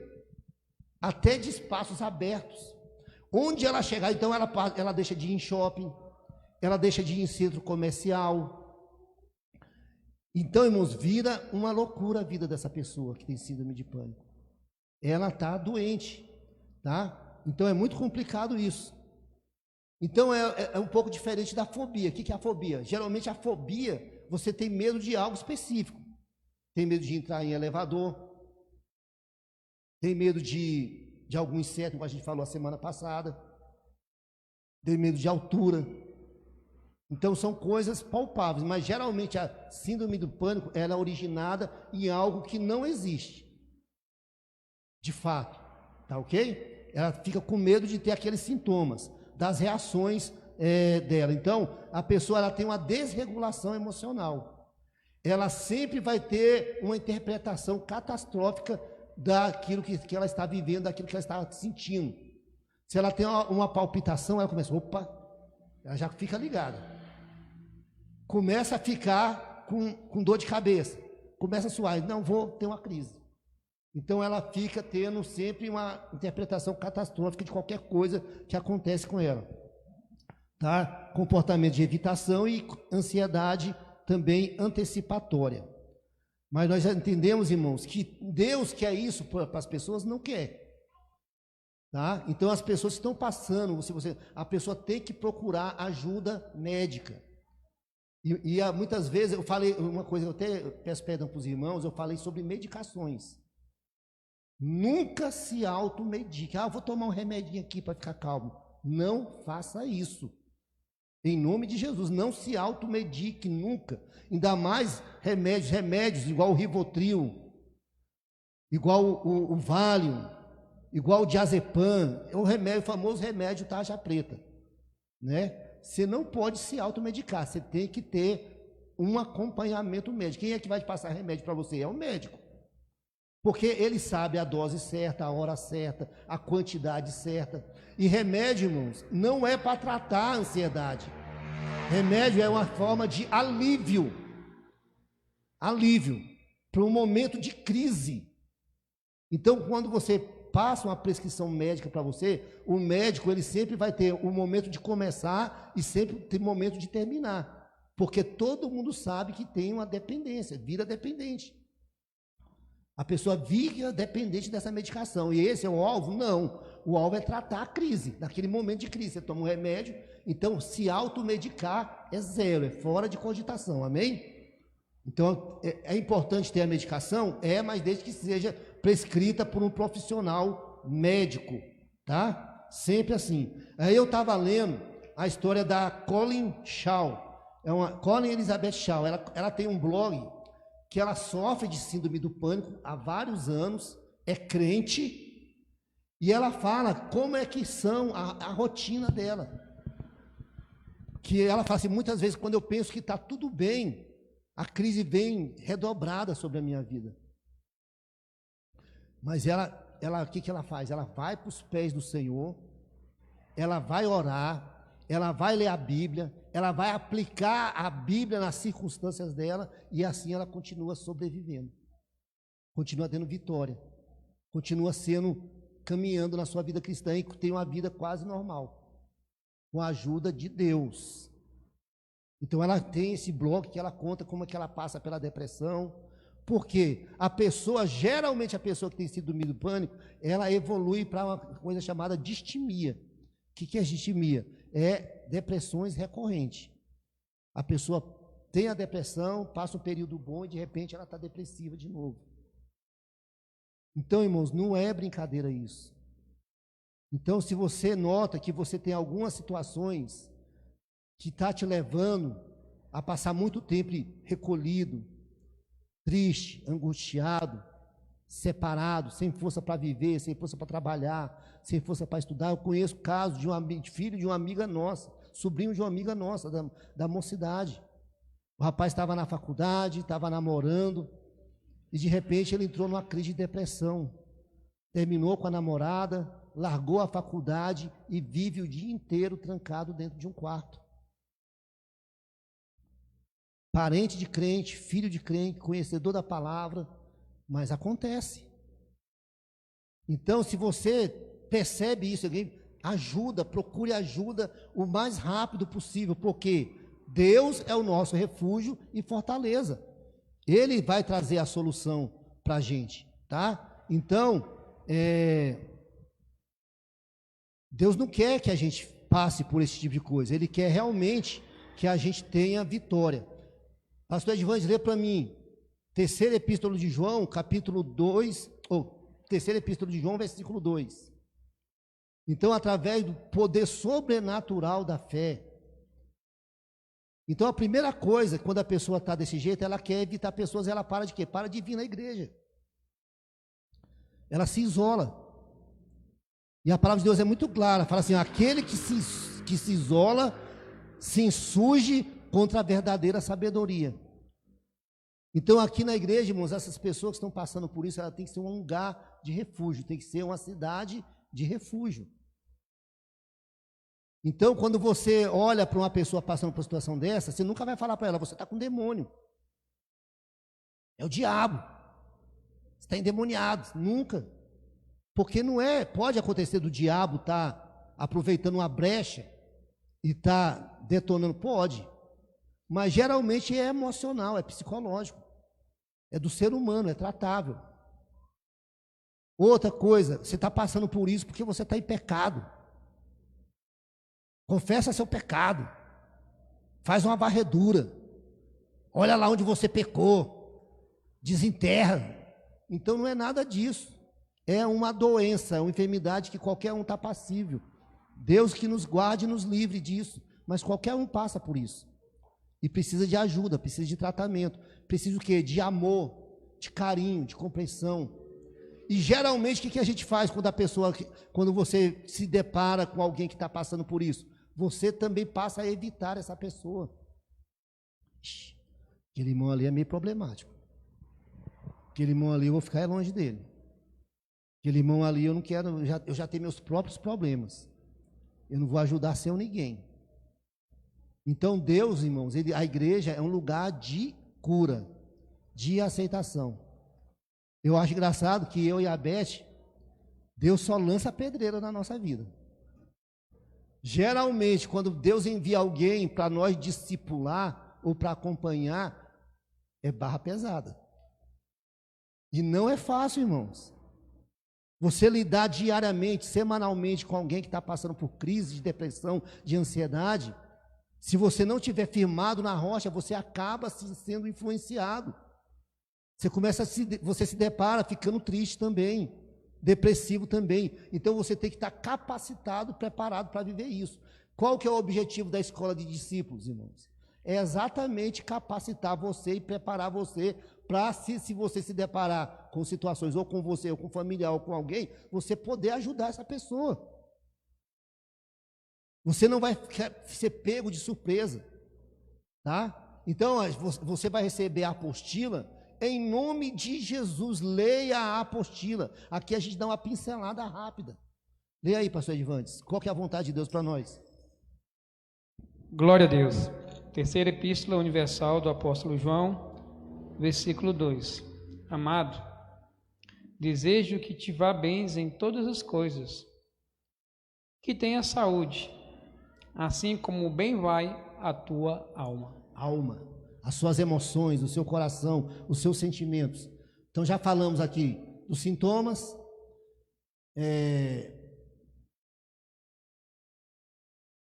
até de espaços abertos. Onde ela chegar, então ela deixa de ir em shopping, ela deixa de ir em centro comercial. Então, irmãos, vira uma loucura a vida dessa pessoa que tem síndrome de pânico. Ela está doente, tá? Então é muito complicado isso. Então é um pouco diferente da fobia. O que é a fobia? Geralmente a fobia, você tem medo de algo específico. Tem medo de entrar em elevador, tem medo de algum inseto, como a gente falou a semana passada, tem medo de altura. Então são coisas palpáveis, mas geralmente a síndrome do pânico, ela é originada em algo que não existe, de fato, tá ok? Ela fica com medo de ter aqueles sintomas, das reações dela. Então, a pessoa ela tem uma desregulação emocional. Ela sempre vai ter uma interpretação catastrófica daquilo que ela está vivendo, daquilo que ela está sentindo. Se ela tem uma palpitação, ela começa, ela já fica ligada. Começa a ficar com dor de cabeça. Começa a suar, não vou ter uma crise. Então ela fica tendo sempre uma interpretação catastrófica de qualquer coisa que acontece com ela. Tá? Comportamento de evitação e ansiedade também antecipatória. Mas nós já entendemos, irmãos, que Deus quer isso para as pessoas, não quer. Tá? Então as pessoas estão passando, a pessoa tem que procurar ajuda médica. E muitas vezes eu falei uma coisa, eu até peço perdão para os irmãos, eu falei sobre medicações. Nunca se automedique. Eu vou tomar um remedinho aqui para ficar calmo. Não faça isso. Em nome de Jesus, não se automedique nunca. Ainda mais remédios igual o Rivotril, igual o Valium, igual o Diazepam, o famoso remédio tarja preta, né? Você não pode se automedicar, você tem que ter um acompanhamento médico. Quem é que vai passar remédio para você? É o médico. Porque ele sabe a dose certa, a hora certa, a quantidade certa. E remédio, irmãos, não é para tratar a ansiedade. Remédio é uma forma de alívio para um momento de crise. Então, quando você passa uma prescrição médica para você, o médico ele sempre vai ter um momento de começar e sempre tem um momento de terminar. Porque todo mundo sabe que tem uma dependência, vira dependente. A pessoa vira dependente dessa medicação. E esse é o alvo? Não. O alvo é tratar a crise. Naquele momento de crise, você toma um remédio. Então, se automedicar é zero, é fora de cogitação. Amém? Então, é importante ter a medicação? mas desde que seja prescrita por um profissional médico. Tá? Sempre assim. Aí eu estava lendo a história da Colin Shaw. Colin Elizabeth Shaw. Ela tem um blog que ela sofre de síndrome do pânico há vários anos, é crente, E ela fala como é que são a rotina dela. Que ela fala assim, muitas vezes quando eu penso que está tudo bem, a crise vem redobrada sobre a minha vida. Mas o que ela faz? Ela vai para os pés do Senhor, ela vai orar, ela vai ler a Bíblia, ela vai aplicar a Bíblia nas circunstâncias dela, e assim ela continua sobrevivendo, continua tendo vitória, continua caminhando na sua vida cristã e tem uma vida quase normal, com a ajuda de Deus. Então ela tem esse blog que ela conta como é que ela passa pela depressão, porque geralmente a pessoa que tem síndrome do pânico, ela evolui para uma coisa chamada distimia. O que é distimia? É depressões recorrentes. A pessoa tem a depressão, passa um período bom e de repente ela está depressiva de novo. Então, irmãos, não é brincadeira isso. Então, se você nota que você tem algumas situações que está te levando a passar muito tempo recolhido, triste, angustiado, separado, sem força para viver, sem força para trabalhar, sem força para estudar. Eu conheço casos de filho de uma amiga nossa, sobrinho de uma amiga nossa, da mocidade. O rapaz estava na faculdade, estava namorando, e de repente ele entrou numa crise de depressão. Terminou com a namorada, largou a faculdade e vive o dia inteiro trancado dentro de um quarto. Parente de crente, filho de crente, conhecedor da palavra, mas acontece. Então, se você percebe isso, procure ajuda o mais rápido possível, porque Deus é o nosso refúgio e fortaleza. Ele vai trazer a solução para a gente, tá? Então, Deus não quer que a gente passe por esse tipo de coisa, Ele quer realmente que a gente tenha vitória. Pastor Edvânio, lê para mim, terceira epístola de João, capítulo 2, terceira epístola de João, versículo 2. Então, através do poder sobrenatural da fé. Então, a primeira coisa, quando a pessoa está desse jeito, ela quer evitar pessoas, ela para de quê? Para de vir na igreja. Ela se isola. E a palavra de Deus é muito clara, fala assim, aquele que se isola, se insurge contra a verdadeira sabedoria. Então, aqui na igreja, irmãos, essas pessoas que estão passando por isso, ela tem que ser um lugar de refúgio, tem que ser uma cidade de refúgio. Então, quando você olha para uma pessoa passando por uma situação dessa, você nunca vai falar para ela, você está com demônio. É o diabo. Você está endemoniado. Nunca. Porque pode acontecer do diabo estar aproveitando uma brecha e estar detonando. Pode. Mas geralmente é emocional, é psicológico. É do ser humano, é tratável. Outra coisa, você está passando por isso porque você está em pecado. Confessa seu pecado. Faz uma varredura. Olha lá onde você pecou. Desenterra. Então não é nada disso. É uma doença, é uma enfermidade que qualquer um está passível. Deus que nos guarde e nos livre disso. Mas qualquer um passa por isso. E precisa de ajuda, precisa de tratamento. Precisa o quê? De amor, de carinho, de compreensão. E geralmente o que a gente faz quando você se depara com alguém que está passando por isso? Você também passa a evitar essa pessoa. Aquele irmão ali é meio problemático. Aquele irmão ali eu vou ficar longe dele. Aquele irmão ali eu não quero, eu já tenho meus próprios problemas. Eu não vou ajudar sem ninguém. Então Deus, irmãos, a igreja é um lugar de cura, de aceitação. Eu acho engraçado que eu e a Beth, Deus só lança pedreira na nossa vida. Geralmente, quando Deus envia alguém para nós discipular ou para acompanhar, é barra pesada. E não é fácil, irmãos. Você lidar diariamente, semanalmente com alguém que está passando por crise de depressão, de ansiedade, se você não estiver firmado na rocha, você acaba sendo influenciado. Você se depara ficando triste também, depressivo também. Então você tem que estar capacitado, preparado para viver isso. Qual que é o objetivo da escola de discípulos, irmãos? É exatamente capacitar você e preparar você para, se você se deparar com situações, ou com você, ou com um familiar, ou com alguém, você poder ajudar essa pessoa. Você não vai ser pego de surpresa, tá? Então, você vai receber a apostila, em nome de Jesus, leia a apostila. Aqui a gente dá uma pincelada rápida. Leia aí, pastor Edvantes, qual que é a vontade de Deus para nós? Glória a Deus. Terceira epístola universal do apóstolo João, versículo 2. Amado, desejo que te vá bens em todas as coisas, que tenha saúde, assim como bem vai a tua alma. Alma, as suas emoções, o seu coração, os seus sentimentos. Então já falamos aqui dos sintomas,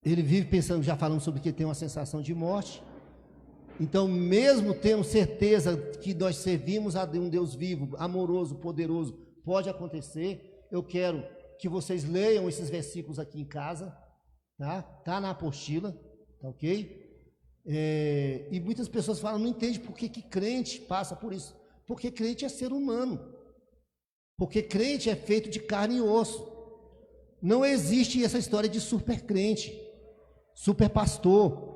ele vive pensando, já falamos sobre que tem uma sensação de morte. Então, mesmo tendo certeza que nós servimos a um Deus vivo, amoroso, poderoso, pode acontecer. Eu quero que vocês leiam esses versículos aqui em casa, tá? Tá na apostila, tá ok? E muitas pessoas falam, não entende por que crente passa por isso. Porque crente é ser humano. Porque crente é feito de carne e osso. Não existe essa história de super crente, super pastor,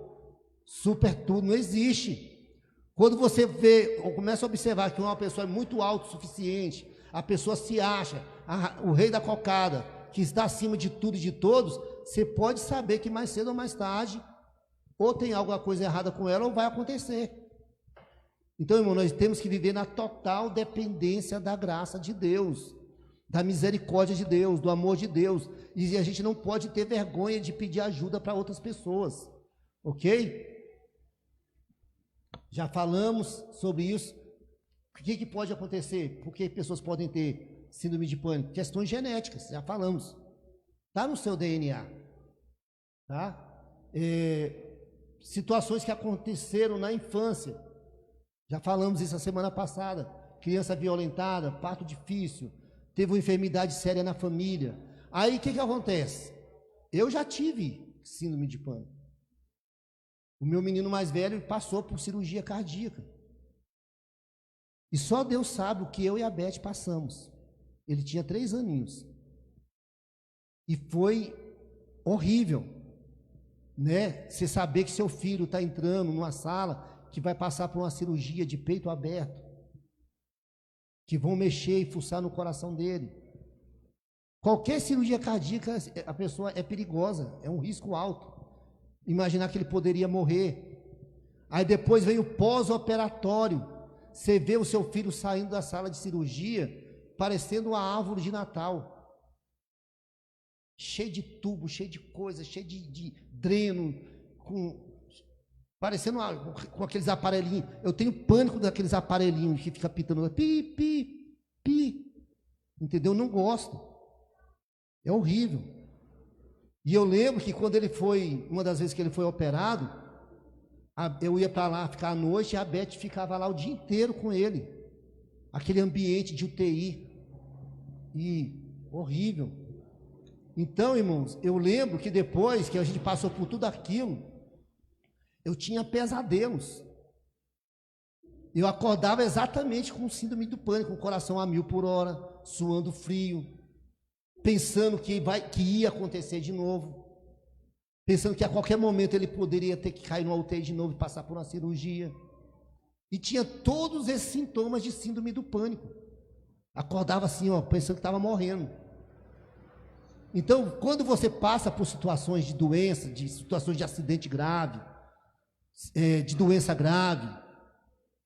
super tudo, não existe. Quando você vê, ou começa a observar que uma pessoa é muito autossuficiente, a pessoa se acha o rei da cocada, que está acima de tudo e de todos, você pode saber que mais cedo ou mais tarde, ou tem alguma coisa errada com ela, ou vai acontecer. Então, irmão, nós temos que viver na total dependência da graça de Deus, da misericórdia de Deus, do amor de Deus, e a gente não pode ter vergonha de pedir ajuda para outras pessoas, ok? Já falamos sobre isso. O que pode acontecer? Por que pessoas podem ter síndrome de pânico? Questões genéticas, já falamos. Está no seu DNA. Tá? Situações que aconteceram na infância. Já falamos isso a semana passada. Criança violentada, parto difícil, teve uma enfermidade séria na família. Aí o que acontece? Eu já tive síndrome de pânico. O meu menino mais velho passou por cirurgia cardíaca. E só Deus sabe o que eu e a Beth passamos. Ele tinha 3 aninhos. E foi horrível, né? Você saber que seu filho está entrando numa sala que vai passar por uma cirurgia de peito aberto, que vão mexer e fuçar no coração dele. Qualquer cirurgia cardíaca, a pessoa é perigosa, é um risco alto. Imaginar que ele poderia morrer. Aí depois vem o pós-operatório. Você vê o seu filho saindo da sala de cirurgia, parecendo uma árvore de Natal. Cheio de tubo, cheio de coisa, cheio de dreno, parecendo com aqueles aparelhinhos. Eu tenho pânico daqueles aparelhinhos que fica pitando, pi, pi, pi. Entendeu? Eu não gosto. É horrível. E eu lembro que quando ele foi, uma das vezes que ele foi operado, eu ia para lá ficar à noite e a Beth ficava lá o dia inteiro com ele. Aquele ambiente de UTI. E horrível. Então, irmãos, eu lembro que depois que a gente passou por tudo aquilo, eu tinha pesadelos. Eu acordava exatamente com síndrome do pânico, com o coração a 1000 por hora, suando frio, pensando que ia acontecer de novo, pensando que a qualquer momento ele poderia ter que cair no UTI de novo e passar por uma cirurgia. E tinha todos esses sintomas de síndrome do pânico. Acordava assim, ó, pensando que estava morrendo. Então, quando você passa por situações de doença, de situações de acidente grave, de doença grave,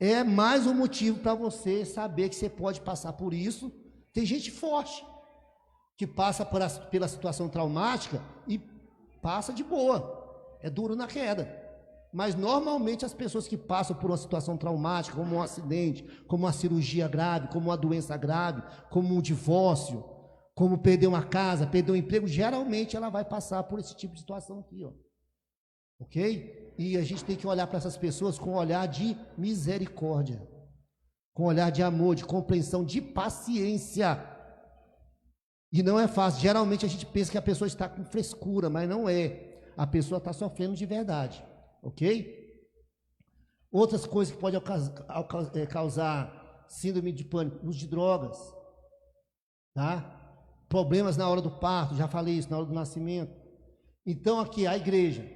é mais um motivo para você saber que você pode passar por isso. Tem gente forte que passa pela situação traumática e passa de boa, é duro na queda. Mas normalmente as pessoas que passam por uma situação traumática, como um acidente, como uma cirurgia grave, como uma doença grave, como um divórcio, como perder uma casa, perder um emprego, geralmente ela vai passar por esse tipo de situação aqui, ó. Ok? E a gente tem que olhar para essas pessoas com um olhar de misericórdia, com um olhar de amor, de compreensão, de paciência. E não é fácil. Geralmente a gente pensa que a pessoa está com frescura, mas não é. A pessoa está sofrendo de verdade. Ok? Outras coisas que podem causar síndrome de pânico, uso de drogas, tá? Problemas na hora do parto, já falei isso, na hora do nascimento. Então aqui a igreja,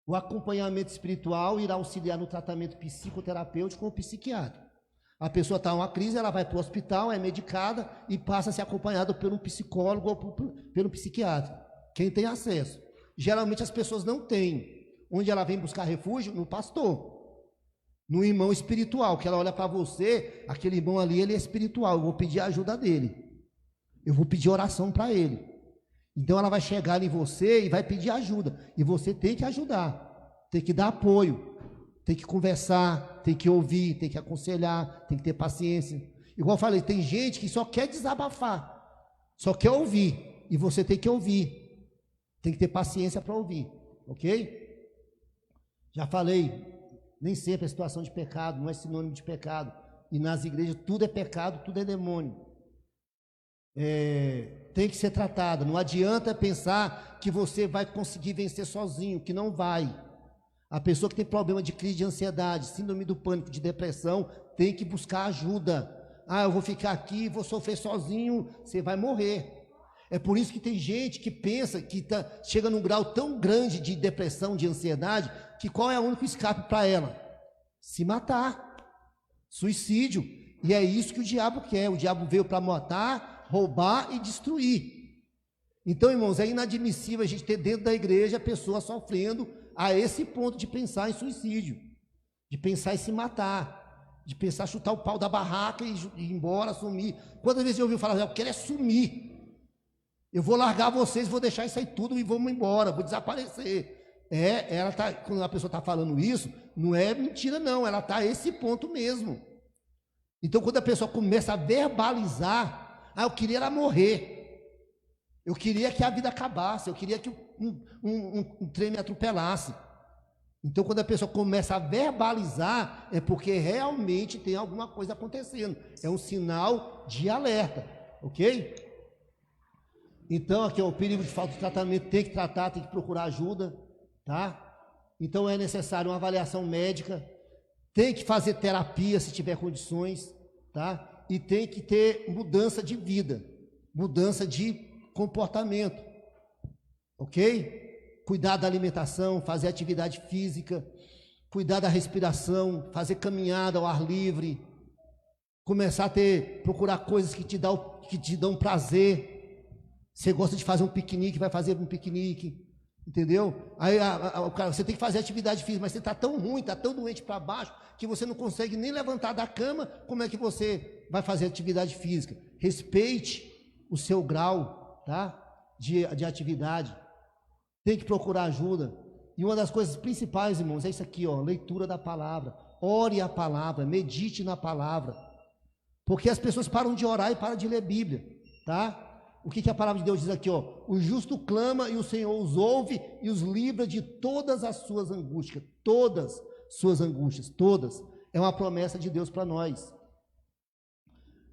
o acompanhamento espiritual irá auxiliar no tratamento psicoterapêutico ou psiquiátrico. A pessoa está em uma crise, ela vai para o hospital, é medicada e passa a ser acompanhada por um psicólogo ou pelo psiquiatra. Quem tem acesso. Geralmente as pessoas não têm. Onde ela vem buscar refúgio? No pastor. No irmão espiritual, que ela olha para você, aquele irmão ali, ele é espiritual, eu vou pedir a ajuda dele. Eu vou pedir oração para ele. Então ela vai chegar em você e vai pedir ajuda. E você tem que ajudar, tem que dar apoio, tem que conversar, tem que ouvir, tem que aconselhar, tem que ter paciência. Igual eu falei, tem gente que só quer desabafar, só quer ouvir. E você tem que ouvir, tem que ter paciência para ouvir, ok? Já falei, nem sempre a situação de pecado não é sinônimo de pecado. E nas igrejas tudo é pecado, tudo é demônio. Tem que ser tratada. Não adianta pensar que você vai conseguir vencer sozinho, que não vai. A pessoa que tem problema de crise de ansiedade, síndrome do pânico, de depressão, tem que buscar ajuda. Ah, eu vou ficar aqui, vou sofrer sozinho, você vai morrer. É por isso que tem gente que pensa que chega num grau tão grande de depressão, de ansiedade, que qual é o único escape para ela? Se matar. Suicídio. E é isso que o diabo quer. O diabo veio para matar, roubar e destruir. Então, irmãos, é inadmissível a gente ter dentro da igreja a pessoa sofrendo a esse ponto de pensar em suicídio, de pensar em se matar, de pensar em chutar o pau da barraca e ir embora, sumir. Quantas vezes eu ouvi falar, eu quero é sumir. Eu vou largar vocês, vou deixar isso aí tudo e vamos embora, vou desaparecer. Quando a pessoa está falando isso, não é mentira não, ela está a esse ponto mesmo. Então, quando a pessoa começa a verbalizar, eu queria ela morrer, eu queria que a vida acabasse, eu queria que um trem me atropelasse. Então, quando a pessoa começa a verbalizar, é porque realmente tem alguma coisa acontecendo, é um sinal de alerta, ok? Então, aqui, o perigo de falta de tratamento, tem que tratar, tem que procurar ajuda, tá? Então, é necessário uma avaliação médica, tem que fazer terapia se tiver condições, tá? E tem que ter mudança de vida, mudança de comportamento, ok? Cuidar da alimentação, fazer atividade física, cuidar da respiração, fazer caminhada ao ar livre, começar a procurar coisas que te dão prazer. Você gosta de fazer um piquenique, vai fazer um piquenique, entendeu? Aí você tem que fazer atividade física, mas você está tão ruim, está tão doente para baixo, que você não consegue nem levantar da cama, como é que você vai fazer atividade física? Respeite o seu grau, tá? de atividade, tem que procurar ajuda. E uma das coisas principais, irmãos, é isso aqui, ó, leitura da palavra. Ore a palavra, medite na palavra, porque as pessoas param de orar e param de ler Bíblia, tá? O que a palavra de Deus diz aqui, ó? O justo clama e o Senhor os ouve e os livra de todas as suas angústias, todas suas angústias, todas. É uma promessa de Deus para nós.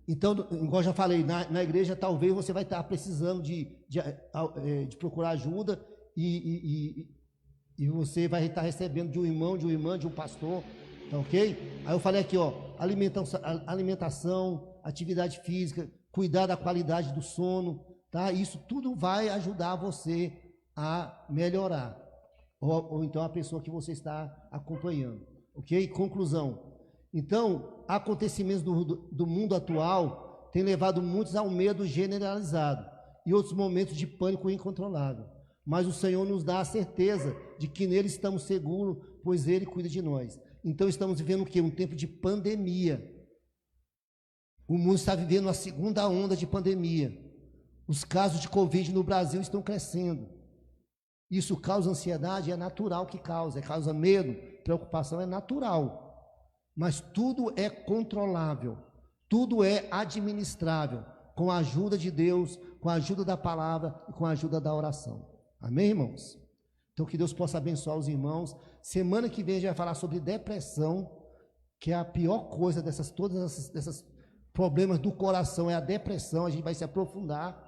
Então, igual eu já falei, na igreja talvez você vai estar precisando de procurar ajuda e você vai estar recebendo de um irmão, de uma irmã, de um pastor, tá ok? Aí eu falei aqui, ó, alimentação, atividade física, cuidar da qualidade do sono, tá? Isso tudo vai ajudar você a melhorar, ou então a pessoa que você está acompanhando, ok? Conclusão. Então, acontecimentos do mundo atual têm levado muitos ao medo generalizado e outros momentos de pânico incontrolável. Mas o Senhor nos dá a certeza de que nele estamos seguros, pois ele cuida de nós. Então estamos vivendo o quê? Um tempo de pandemia. O mundo está vivendo a segunda onda de pandemia. Os casos de Covid no Brasil estão crescendo. Isso causa ansiedade, é natural que causa medo, preocupação, é natural. Mas tudo é controlável, tudo é administrável, com a ajuda de Deus, com a ajuda da palavra e com a ajuda da oração. Amém, irmãos? Então que Deus possa abençoar os irmãos. Semana que vem a gente vai falar sobre depressão, que é a pior coisa todas essas problemas do coração, é a depressão. A gente vai se aprofundar,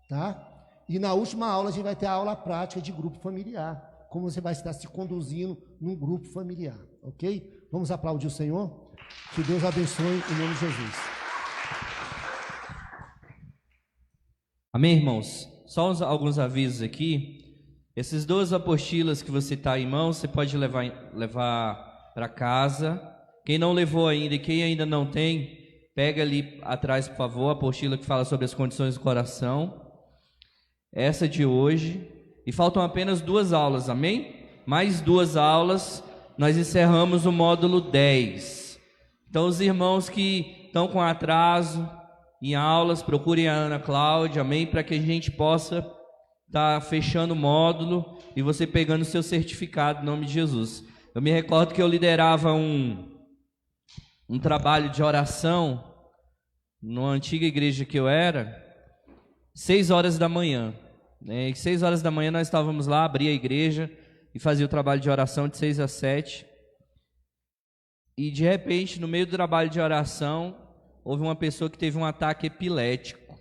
tá? E na última aula a gente vai ter a aula prática de grupo familiar, como você vai estar se conduzindo num grupo familiar, ok? Vamos aplaudir o Senhor? Que Deus abençoe em nome de Jesus. Amém, irmãos? Só alguns avisos aqui. Essas duas apostilas que você está em mãos, você pode levar para casa. Quem não levou ainda e quem ainda não tem, pega ali atrás, por favor, a apostila que fala sobre as condições do coração. Essa de hoje. E faltam apenas 2 aulas, amém? Mais 2 aulas, nós encerramos o módulo 10. Então, os irmãos que estão com atraso em aulas, procurem a Ana Cláudia, amém? Para que a gente possa estar fechando o módulo e você pegando o seu certificado, em nome de Jesus. Eu me recordo que eu liderava um trabalho de oração numa antiga igreja que eu era, 6 horas da manhã. Né? E 6 horas da manhã nós estávamos lá, abria a igreja e fazia o trabalho de oração de 6 às 7. E de repente, no meio do trabalho de oração, houve uma pessoa que teve um ataque epilético.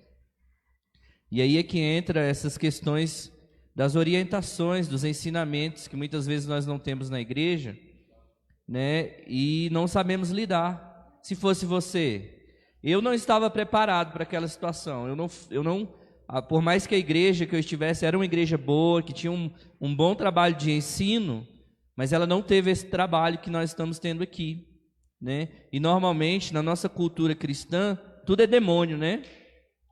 E aí é que entra essas questões das orientações, dos ensinamentos que muitas vezes nós não temos na igreja, né? E não sabemos lidar. Se fosse você, eu não estava preparado para aquela situação. Eu não, por mais que a igreja que eu estivesse era uma igreja boa, que tinha um bom trabalho de ensino, mas ela não teve esse trabalho que nós estamos tendo aqui, né? E normalmente na nossa cultura cristã tudo é demônio, né?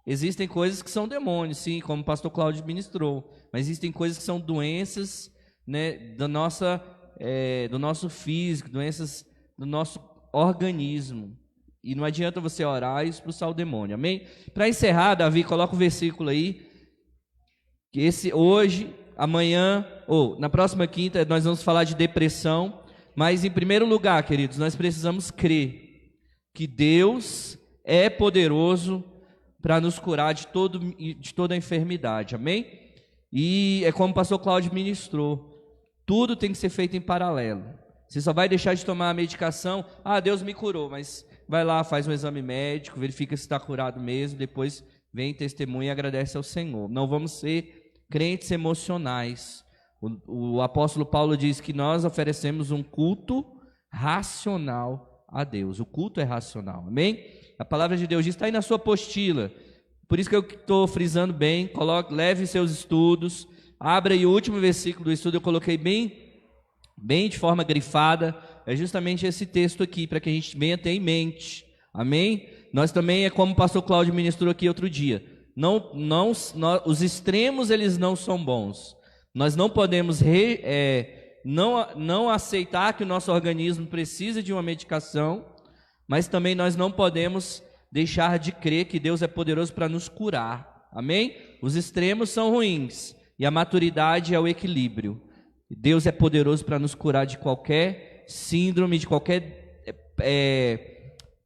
Existem coisas que são demônios, sim, como o pastor Cláudio ministrou, mas existem coisas que são doenças, né, do nosso físico, doenças do nosso organismo. E não adianta você orar e expulsar o demônio, amém? Para encerrar, Davi, coloca o versículo aí, que esse hoje, amanhã, ou na próxima quinta, nós vamos falar de depressão, mas em primeiro lugar, queridos, nós precisamos crer que Deus é poderoso para nos curar de toda a enfermidade, amém? E é como o pastor Cláudio ministrou, tudo tem que ser feito em paralelo. Você só vai deixar de tomar a medicação, Deus me curou, mas vai lá, faz um exame médico, verifica se está curado mesmo, depois vem, testemunha e agradece ao Senhor. Não vamos ser crentes emocionais. O apóstolo Paulo diz que nós oferecemos um culto racional a Deus. O culto é racional, amém? A palavra de Deus diz, está aí na sua apostila. Por isso que eu estou frisando bem, leve seus estudos, abra aí o último versículo do estudo, eu coloquei bem de forma grifada, é justamente esse texto aqui, para que a gente venha ter em mente, amém? Nós também, é como o pastor Cláudio ministrou aqui outro dia, os extremos eles não são bons, nós não podemos não aceitar que o nosso organismo precisa de uma medicação, mas também nós não podemos deixar de crer que Deus é poderoso para nos curar, amém? Os extremos são ruins, e a maturidade é o equilíbrio. Deus é poderoso para nos curar de qualquer síndrome, de qualquer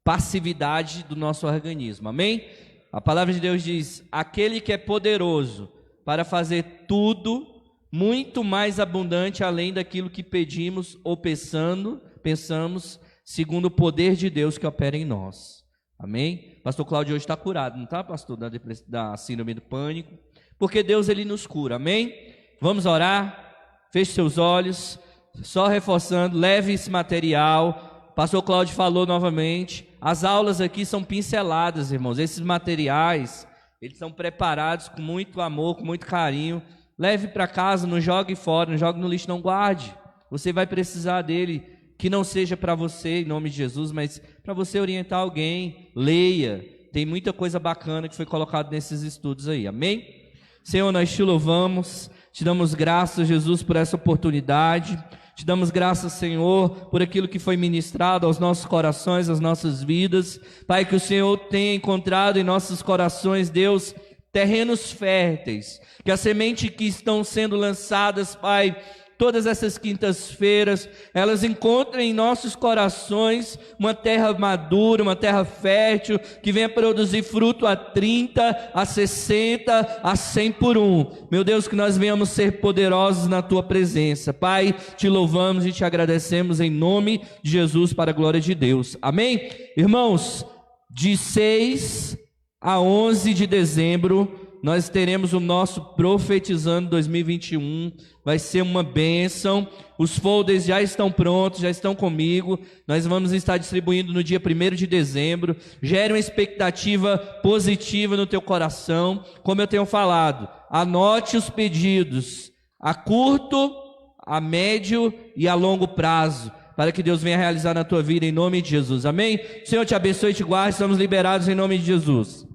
passividade do nosso organismo, amém? A palavra de Deus diz, aquele que é poderoso para fazer tudo, muito mais abundante além daquilo que pedimos ou pensamos, segundo o poder de Deus que opera em nós, amém? Pastor Cláudio hoje está curado, não está, pastor, da síndrome do pânico? Porque Deus, ele nos cura, amém? Vamos orar? Feche seus olhos, só reforçando, leve esse material. Pastor Cláudio falou novamente, as aulas aqui são pinceladas, irmãos. Esses materiais, eles são preparados com muito amor, com muito carinho. Leve para casa, não jogue fora, não jogue no lixo, não guarde. Você vai precisar dele, que não seja para você, em nome de Jesus, mas para você orientar alguém. Leia, tem muita coisa bacana que foi colocado nesses estudos aí, amém? Senhor, nós te louvamos. Te damos graças, Jesus, por essa oportunidade. Te damos graças, Senhor, por aquilo que foi ministrado aos nossos corações, às nossas vidas. Pai, que o Senhor tenha encontrado em nossos corações, Deus, terrenos férteis. Que a semente que estão sendo lançadas, Pai, todas essas quintas-feiras, elas encontrem em nossos corações uma terra madura, uma terra fértil, que venha produzir fruto a 30, a 60, a 100 por 1. Meu Deus, que nós venhamos ser poderosos na Tua presença. Pai, te louvamos e te agradecemos em nome de Jesus, para a glória de Deus. Amém? Irmãos, de 6 a 11 de dezembro, nós teremos o nosso Profetizando 2021, vai ser uma bênção. Os folders já estão prontos, já estão comigo, nós vamos estar distribuindo no dia 1º de dezembro. Gere uma expectativa positiva no teu coração, como eu tenho falado, anote os pedidos, a curto, a médio e a longo prazo, para que Deus venha realizar na tua vida em nome de Jesus, amém? O Senhor te abençoe e te guarde, estamos liberados em nome de Jesus.